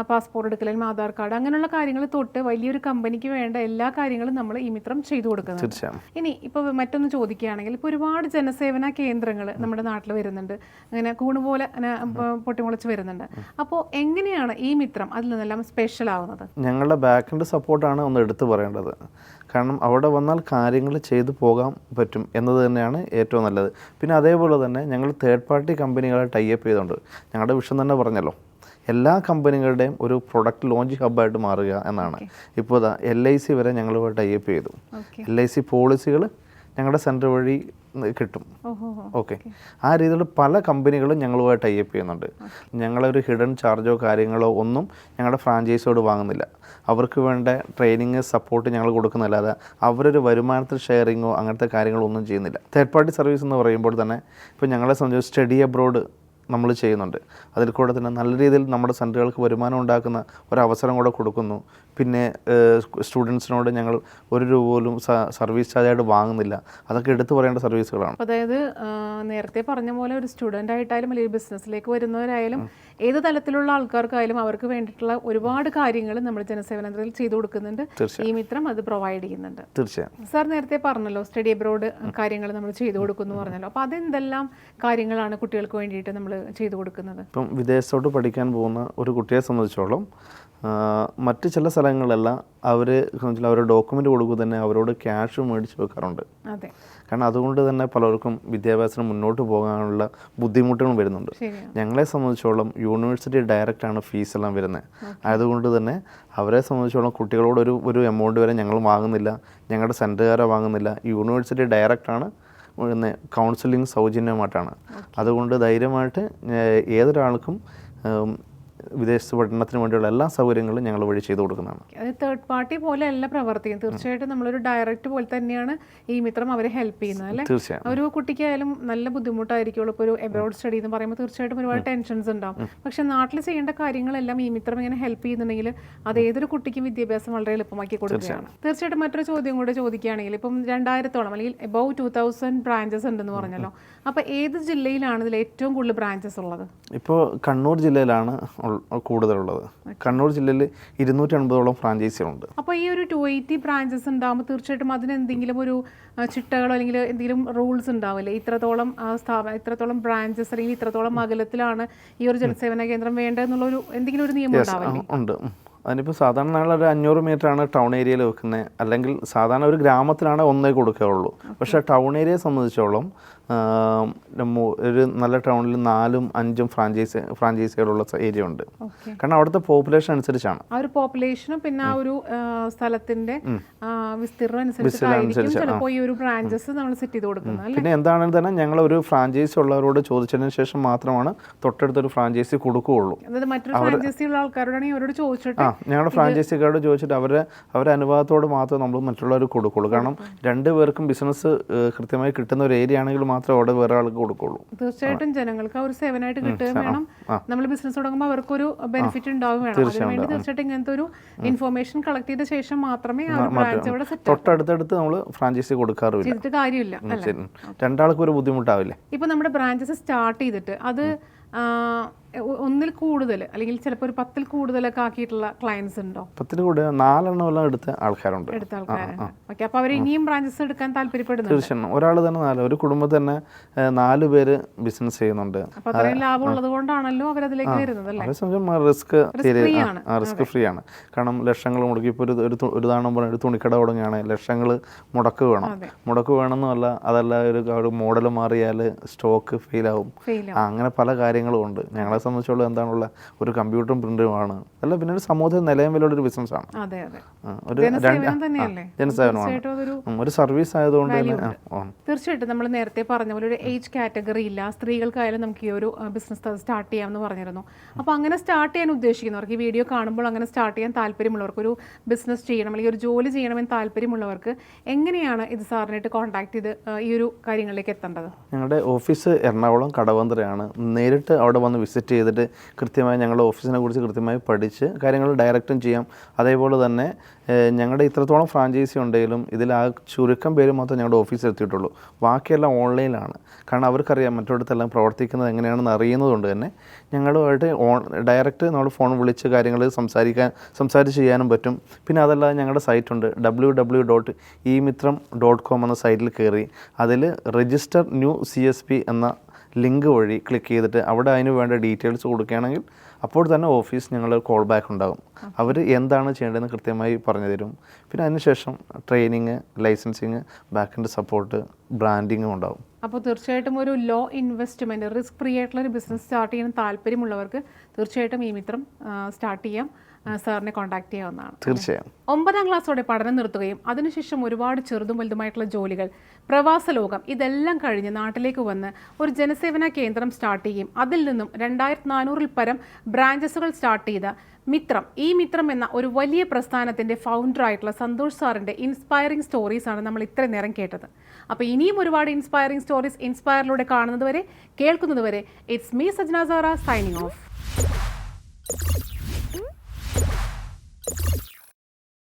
പാസ്പോർട്ട് എടുക്കലും ആധാർ കാർഡ് അങ്ങനെയുള്ള കാര്യങ്ങൾ തൊട്ട് വലിയൊരു കമ്പനിക്ക് വേണ്ട എല്ലാ കാര്യങ്ങളും നമ്മൾ ഈ മിത്രം ചെയ്തു കൊടുക്കുന്നത്. ഇനി ഇപ്പോൾ മറ്റൊന്ന് ചോദിക്കുകയാണെങ്കിൽ, ഇപ്പോൾ ഒരുപാട് ജനസേവന കേന്ദ്രങ്ങൾ നമ്മുടെ നാട്ടിൽ വരുന്നുണ്ട്, അങ്ങനെ കൂണുപോലെ പൊട്ടിമുളച്ച് വരുന്നുണ്ട്. അപ്പോൾ എങ്ങനെയാണ് ഈ മിത്രം അതിൽ നിന്നെല്ലാം സ്പെഷ്യൽ ആവുന്നത്? ഞങ്ങളുടെ ബാക്ക് സപ്പോർട്ടാണ് ഒന്ന് എടുത്തു പറയേണ്ടത്. കാരണം അവിടെ വന്നാൽ കാര്യങ്ങൾ ചെയ്തു പോകാൻ പറ്റും എന്നത് തന്നെയാണ് ഏറ്റവും നല്ലത്. പിന്നെ അതേപോലെ തന്നെ ഞങ്ങൾ തേർഡ് പാർട്ടി കമ്പനികളെ ടൈപ്പ് ചെയ്തുകൊണ്ട്, ഞങ്ങളുടെ വിഷയം തന്നെ പറഞ്ഞല്ലോ, എല്ലാ കമ്പനികളുടെയും ഒരു പ്രൊഡക്റ്റ് ലോഞ്ച് ഹബ്ബായിട്ട് മാറുക എന്നാണ്. ഇപ്പോൾ LIC വരെ ഞങ്ങൾ ടൈപ്പ് ചെയ്തു. LIC പോളിസികൾ ഞങ്ങളുടെ സെൻറ്റർ വഴി കിട്ടും. ഓക്കെ, ആ രീതിയിൽ പല കമ്പനികളും ഞങ്ങളുമായി ടൈപ്പ് ചെയ്യുന്നുണ്ട്. ഞങ്ങളൊരു ഹിഡൻ ചാർജോ കാര്യങ്ങളോ ഒന്നും ഞങ്ങളുടെ ഫ്രാഞ്ചൈസിയോട് വാങ്ങുന്നില്ല. അവർക്ക് വേണ്ട ട്രെയിനിങ് സപ്പോർട്ട് ഞങ്ങൾ കൊടുക്കുന്നില്ലാതെ അവരൊരു വരുമാനത്തിൽ ഷെയറിങ്ങോ അങ്ങനത്തെ കാര്യങ്ങളോ ഒന്നും ചെയ്യുന്നില്ല. തേർഡ് പാർട്ടി സർവീസ് എന്ന് പറയുമ്പോൾ തന്നെ ഇപ്പോൾ ഞങ്ങളെ സംബന്ധിച്ച് സ്റ്റഡി അബ്രോഡ് നമ്മൾ ചെയ്യുന്നുണ്ട്. അതിൽ കൂടെ തന്നെ നല്ല രീതിയിൽ നമ്മുടെ സെൻറ്ററുകൾക്ക് വരുമാനം ഉണ്ടാക്കുന്ന ഒരവസരം കൂടെ കൊടുക്കുന്നു. പിന്നെ സ്റ്റുഡൻസിനോട് ഞങ്ങൾ ₹1 പോലും സർവീസ് ചാർജായിട്ട് വാങ്ങുന്നില്ല. അതൊക്കെ എടുത്തു പറയേണ്ട സർവീസുകളാണ്. അതായത് നേരത്തെ പറഞ്ഞ പോലെ ഒരു സ്റ്റുഡൻ്റ് ആയിട്ടായാലും അല്ലെങ്കിൽ ബിസിനസ്സിലേക്ക് വരുന്നവരായാലും ഏത് തലത്തിലുള്ള ആൾക്കാർക്കായാലും അവർക്ക് വേണ്ടിയിട്ടുള്ള ഒരുപാട് കാര്യങ്ങൾ നമ്മൾ ജനസേവനത്തിൽ ചെയ്തു കൊടുക്കുന്നുണ്ട്. ഈ മിത്രം അത് പ്രൊവൈഡ് ചെയ്യുന്നുണ്ട്. തീർച്ചയായും. സാർ നേരത്തെ പറഞ്ഞല്ലോ സ്റ്റഡി അബ്രോഡ് കാര്യങ്ങൾ നമ്മൾ ചെയ്തു കൊടുക്കുന്നു പറഞ്ഞല്ലോ. അപ്പോൾ അതെന്തെല്ലാം കാര്യങ്ങളാണ് കുട്ടികൾക്ക് വേണ്ടിയിട്ട് നമ്മൾ ചെയ്തു കൊടുക്കുന്നത്? ഇപ്പം വിദേശത്തോട്ട് പഠിക്കാൻ പോകുന്ന ഒരു കുട്ടിയെ സംബന്ധിച്ചോളം മറ്റ് ചില സ്ഥലങ്ങളിലെല്ലാം അവരുടെ ഡോക്യുമെൻ്റ് കൊടുക്കുക തന്നെ അവരോട് ക്യാഷ് മേടിച്ച് വെക്കാറുണ്ട്. കാരണം അതുകൊണ്ട് തന്നെ പലർക്കും വിദ്യാഭ്യാസത്തിന് മുന്നോട്ട് പോകാനുള്ള ബുദ്ധിമുട്ടുകൾ വരുന്നുണ്ട്. ഞങ്ങളെ സംബന്ധിച്ചോളം യൂണിവേഴ്സിറ്റി ഡയറക്റ്റാണ് ഫീസെല്ലാം വരുന്നത്. അതുകൊണ്ട് തന്നെ അവരെ സംബന്ധിച്ചോളം കുട്ടികളോട് ഒരു എമൗണ്ട് വരെ ഞങ്ങൾ വാങ്ങുന്നില്ല, ഞങ്ങളുടെ സെൻറ്ററുകാരെ വാങ്ങുന്നില്ല. University ഡയറക്റ്റാണ് counselling സൗജന്യമായിട്ടാണ്. അതുകൊണ്ട് ധൈര്യമായിട്ട് ഏതൊരാൾക്കും വിദേശ പഠനത്തിന് വേണ്ടിയുള്ള എല്ലാ സൗകര്യങ്ങളും ഞങ്ങൾ വഴി ചെയ്തു കൊടുക്കുന്നതാണ്. അത് തേർഡ് പാർട്ടി പോലെ അല്ല പ്രവർത്തിക്കുന്നത്. തീർച്ചയായിട്ടും നമ്മളൊരു ഡയറക്റ്റ് പോലെ തന്നെയാണ് ഈ മിത്രം അവരെ ഹെൽപ്പ് ചെയ്യുന്നത്, അല്ലേ? തീർച്ചയായും. ഒരു കുട്ടിക്കായാലും നല്ല ബുദ്ധിമുട്ടായിരിക്കുള്ളൂ. ഇപ്പോൾ ഒരു എബ്രോഡ് സ്റ്റഡി എന്ന് പറയുമ്പോൾ തീർച്ചയായിട്ടും ഒരുപാട് ടെൻഷൻസ് ഉണ്ടാവും. പക്ഷെ നാട്ടിൽ ചെയ്യേണ്ട കാര്യങ്ങളെല്ലാം ഈ മിത്രം ഇങ്ങനെ ഹെൽപ്പ് ചെയ്യുന്നുണ്ടെങ്കിൽ അത് ഏതൊരു കുട്ടിക്കും വിദ്യാഭ്യാസം വളരെ എളുപ്പമാക്കി കൊടുക്കുകയാണ്. തീർച്ചയായിട്ടും മറ്റൊരു ചോദ്യം കൂടെ ചോദിക്കുകയാണെങ്കിൽ, ഇപ്പം 2000-ഓളം അല്ലെങ്കിൽ എബവ് 2000 ബ്രാഞ്ചസ് ഉണ്ടെന്ന് പറഞ്ഞല്ലോ. അപ്പോൾ ഏത് ജില്ലയിലാണ് ഇതിൽ ഏറ്റവും കൂടുതൽ ബ്രാഞ്ചസ് ഉള്ളത്? ഇപ്പോൾ കണ്ണൂർ ജില്ലയിലാണ് കൂടുതലുള്ളത്. കണ്ണൂർ ജില്ലയിൽ 280ഓളം ഫ്രാഞ്ചൈസികളുണ്ട്. അപ്പോൾ ഈ ഒരു 280 ബ്രാഞ്ചസ് ഉണ്ടാകുമ്പോൾ തീർച്ചയായിട്ടും അതിന് എന്തെങ്കിലും ഒരു ചിട്ടകളോ അല്ലെങ്കിൽ എന്തെങ്കിലും റൂൾസ് ഉണ്ടാവില്ലേ? ഇത്രത്തോളം ബ്രാഞ്ചസ് അല്ലെങ്കിൽ ഇത്രത്തോളം അകലത്തിലാണ് ഈ ഒരു ജനസേവന കേന്ദ്രം വേണ്ടതെന്നുള്ളൊരു എന്തെങ്കിലും ഒരു നിയമം ഉണ്ടാവില്ലേ? ഉണ്ട്. അതിനിപ്പോൾ സാധാരണ ഞങ്ങളൊരു 500 മീറ്ററാണ് ടൗൺ ഏരിയയിൽ വെക്കുന്നത്. അല്ലെങ്കിൽ സാധാരണ ഒരു ഗ്രാമത്തിലാണ് ഒന്നേ കൊടുക്കുകയുള്ളൂ. പക്ഷേ ടൗൺ ഏരിയയെ സംബന്ധിച്ചോളം ഒരു നല്ല ടൗണിൽ 4-5 ഫ്രാഞ്ചൈസികളുള്ള ഏരിയ ഉണ്ട്. കാരണം അവിടുത്തെ പോപ്പുലേഷൻ അനുസരിച്ചാണ്. ആ ഒരു പോപ്പുലേഷനും പിന്നെ ആ ഒരു സ്ഥലത്തിന്റെ വിസ്തീർണം അനുസരിച്ചായിരിക്കും ചിലപ്പോൾ ഈ ഒരു ബ്രാഞ്ചസ് നമ്മൾ സെറ്റ് ചെയ്ത് കൊടുക്കുന്നത്. പിന്നെ എന്താണെന്ന് തന്നെ ഞങ്ങൾ ഒരു ഫ്രാഞ്ചൈസി ഉള്ളവരോട് ചോദിച്ചതിന് ശേഷം മാത്രമാണ് തൊട്ടടുത്തൊരു ഫ്രാഞ്ചൈസി കൊടുക്കുകയുള്ളൂ. അതായത് മറ്റൊരു ഫ്രാഞ്ചൈസി ഉള്ള ആൾക്കാരോടാണെങ്കിൽ അവരോട് ചോദിച്ചിട്ട് ഞങ്ങളുടെ ഫ്രാഞ്ചൈസിക്കാരോട് ചോദിച്ചിട്ട് അവരെ അനുഭവത്തോട് മാത്രമേ നമ്മൾ മറ്റുള്ളവർക്ക് കൊടുക്കുള്ളൂ. കാരണം 2 പേർക്കും ബിസിനസ് കൃത്യമായി കിട്ടുന്ന ഒരു ഏരിയ ആണെങ്കിൽ മാത്രമേ അവിടെ വേറെ ആൾക്ക് കൊടുക്കുള്ളൂ. തീർച്ചയായിട്ടും ജനങ്ങൾക്ക് ഒരു സേവനമായിട്ട് കിട്ടുകയും വേണം. നമ്മൾ ബിസിനസ് തുടങ്ങുമ്പോൾ അവർക്കൊരു ബെനിഫിറ്റ് ഉണ്ടാവുകയും വേണം. അതിനുവേണ്ടി തീർച്ചയായിട്ടും ഇങ്ങനത്തെ ഒരു ഇൻഫർമേഷൻ കളക്ട് ചെയ്ത ശേഷം മാത്രമേ ആ ഒരു ബ്രാഞ്ച് അവിടെ സെറ്റ് തൊട്ടടുത്തടുത്ത് നമ്മൾ ഫ്രാഞ്ചൈസി കൊടുക്കാറില്ല. ചെയ്തിട്ട് കാര്യമില്ല. രണ്ടാൾക്കും ഒരു ബുദ്ധിമുട്ടാവില്ലേ? ഇപ്പൊ നമ്മുടെ ബ്രാഞ്ചസ് സ്റ്റാർട്ട് ചെയ്തിട്ട് അത് ഒന്നിൽ കൂടുതൽ അല്ലെങ്കിൽ ചിലപ്പോൾ ഒരു 10ൽ കൂടുതലൊക്കെ ആക്കിയിട്ടുള്ള ക്ലയൻസ് ഉണ്ടോ? 10ൽ കൂടുതൽ 4 എണ്ണം എടുത്ത ആൾക്കാരുണ്ട്. ഓക്കെ, അപ്പോൾ അവർ ഇനിയും ബ്രാഞ്ചസ് എടുക്കാൻ താല്പര്യപ്പെടുന്നു? തീർച്ചയായും. ഒരാൾ തന്നെ 4, ഒരു കുടുംബത്തിൽ തന്നെ 4 പേര് ബിസിനസ് ചെയ്യുന്നുണ്ട്. അപ്പോൾ അത്രയും ലാഭം ഉള്ളത് കൊണ്ടാണല്ലോ അവരതിലേക്ക് വരുന്നത് അല്ലേ? റിസ്ക് ഫ്രീ ആണ്. കാരണം ലക്ഷങ്ങൾ മുടക്കി ഇപ്പോൾ ഒരു ഉദാഹരണം പറഞ്ഞാൽ ഒരു തുണിക്കട തുടങ്ങുകയാണ്, ലക്ഷങ്ങൾ മുടക്ക് വേണമെന്നല്ല, അതല്ല ഒരു മോഡൽ മാറിയാൽ സ്റ്റോക്ക് ഫെയിലാവും. അങ്ങനെ പല കാര്യങ്ങളും ഉണ്ട്. ഞങ്ങളെ സംബന്ധിച്ചുള്ള എന്താണുള്ള ഒരു കമ്പ്യൂട്ടറും പ്രിന്ററുമാണ് അല്ല, പിന്നെ ഒരു സമൂഹത്തിൽ നിലയം വിലയുള്ള ഒരു ബിസിനസ്സാണ്. ഒരു ജനസേവനമാണ്, ഒരു സർവീസ് ആയതുകൊണ്ട് തന്നെ. തീർച്ചയായിട്ടും നമ്മൾ നേരത്തെ പറഞ്ഞ പോലെ ഒരു ഏജ് കാറ്റഗറി ഇല്ല, സ്ത്രീകൾക്കായാലും നമുക്ക് ഈ ഒരു ബിസിനസ് സ്റ്റാർട്ട് ചെയ്യാമെന്ന് പറഞ്ഞിരുന്നു. അപ്പോൾ അങ്ങനെ സ്റ്റാർട്ട് ചെയ്യാൻ ഉദ്ദേശിക്കുന്നവർക്ക്, ഈ വീഡിയോ കാണുമ്പോൾ അങ്ങനെ സ്റ്റാർട്ട് ചെയ്യാൻ താല്പര്യമുള്ളവർക്ക്, ഒരു ബിസിനസ് ചെയ്യണം അല്ലെങ്കിൽ ഒരു ജോലി ചെയ്യണമെന്ന് താല്പര്യമുള്ളവർക്ക് എങ്ങനെയാണ് ഇത് സാറിനായിട്ട് കോൺടാക്ട് ചെയ്ത് ഈ ഒരു കാര്യങ്ങളിലേക്ക് എത്തേണ്ടത്? ഞങ്ങളുടെ ഓഫീസ് എറണാകുളം കടവന്ത്രയാണ്. നേരിട്ട് അവിടെ വന്ന് വിസിറ്റ് ചെയ്തിട്ട് കൃത്യമായി ഞങ്ങളുടെ ഓഫീസിനെ കുറിച്ച് കൃത്യമായി പഠിച്ച് കാര്യങ്ങൾ ഡയറക്റ്റും ചെയ്യാം. അതേപോലെ തന്നെ ഞങ്ങളുടെ ഇത്രത്തോളം ഫ്രാഞ്ചൈസി ഉണ്ടെങ്കിലും ഇതിൽ ആ ചുരുക്കം പേര് മാത്രമേ ഞങ്ങളുടെ ഓഫീസിൽ എത്തിയിട്ടുള്ളൂ. ബാക്കിയെല്ലാം ഓൺലൈനിലാണ്. കാരണം അവർക്കറിയാം മറ്റൊരിടത്തെല്ലാം പ്രവർത്തിക്കുന്നത് എങ്ങനെയാണെന്ന് അറിയുന്നതുകൊണ്ട് തന്നെ ഞങ്ങളുമായിട്ട് ഡയറക്റ്റ് നമ്മൾ ഫോൺ വിളിച്ച് കാര്യങ്ങൾ സംസാരിച്ച് ചെയ്യാനും പറ്റും. പിന്നെ അതല്ലാതെ ഞങ്ങളുടെ സൈറ്റുണ്ട് www.emitram.com എന്ന സൈറ്റിൽ കയറി അതിൽ രജിസ്റ്റർ ന്യൂ CSP എന്ന ലിങ്ക് വഴി ക്ലിക്ക് ചെയ്തിട്ട് അവിടെ അതിന് വേണ്ട ഡീറ്റെയിൽസ് കൊടുക്കുകയാണെങ്കിൽ അപ്പോൾ തന്നെ ഓഫീസ് ഞങ്ങൾ കോൾ ബാക്ക് ഉണ്ടാകും. അവർ എന്താണ് ചെയ്യേണ്ടതെന്ന് കൃത്യമായി പറഞ്ഞു തരും. പിന്നെ അതിനുശേഷം ട്രെയിനിങ്, ലൈസൻസിങ്, ബാക്കിൻ്റെ സപ്പോർട്ട്, ബ്രാൻഡിങ്ങും ഉണ്ടാകും. അപ്പോൾ തീർച്ചയായിട്ടും ഒരു ലോ ഇൻവെസ്റ്റ്മെൻറ്റ്, റിസ്ക് ഫ്രീ ആയിട്ടുള്ള ഒരു ബിസിനസ് സ്റ്റാർട്ട് ചെയ്യാൻ താല്പര്യമുള്ളവർക്ക് തീർച്ചയായിട്ടും ഈ മിത്രം സ്റ്റാർട്ട് ചെയ്യാം. സാറിനെ കോൺടാക്ട് ചെയ്യാവുന്നതാണ്. തീർച്ചയായും. 9ാം ക്ലാസ്സോടെ പഠനം നിർത്തുകയും അതിനുശേഷം ഒരുപാട് ചെറുതും വലുതുമായിട്ടുള്ള ജോലികൾ, പ്രവാസ ലോകം ഇതെല്ലാം കഴിഞ്ഞ് നാട്ടിലേക്ക് വന്ന് ഒരു ജനസേവന കേന്ദ്രം സ്റ്റാർട്ട് ചെയ്യും. അതിൽ നിന്നും 2400-ൽ പരം ബ്രാഞ്ചസുകൾ സ്റ്റാർട്ട് ചെയ്ത ഈ മിത്രം എന്ന ഒരു വലിയ പ്രസ്ഥാനത്തിൻ്റെ ഫൗണ്ടറായിട്ടുള്ള സന്തോഷ് സാറിൻ്റെ ഇൻസ്പയറിംഗ് സ്റ്റോറീസാണ് നമ്മൾ ഇത്രയും നേരം കേട്ടത്. അപ്പോൾ ഇനിയും ഒരുപാട് ഇൻസ്പയറിംഗ് സ്റ്റോറീസ് ഇൻസ്പയറിലൂടെ കാണുന്നതുവരെ, കേൾക്കുന്നതുവരെ, it's me Sajna Sara signing of.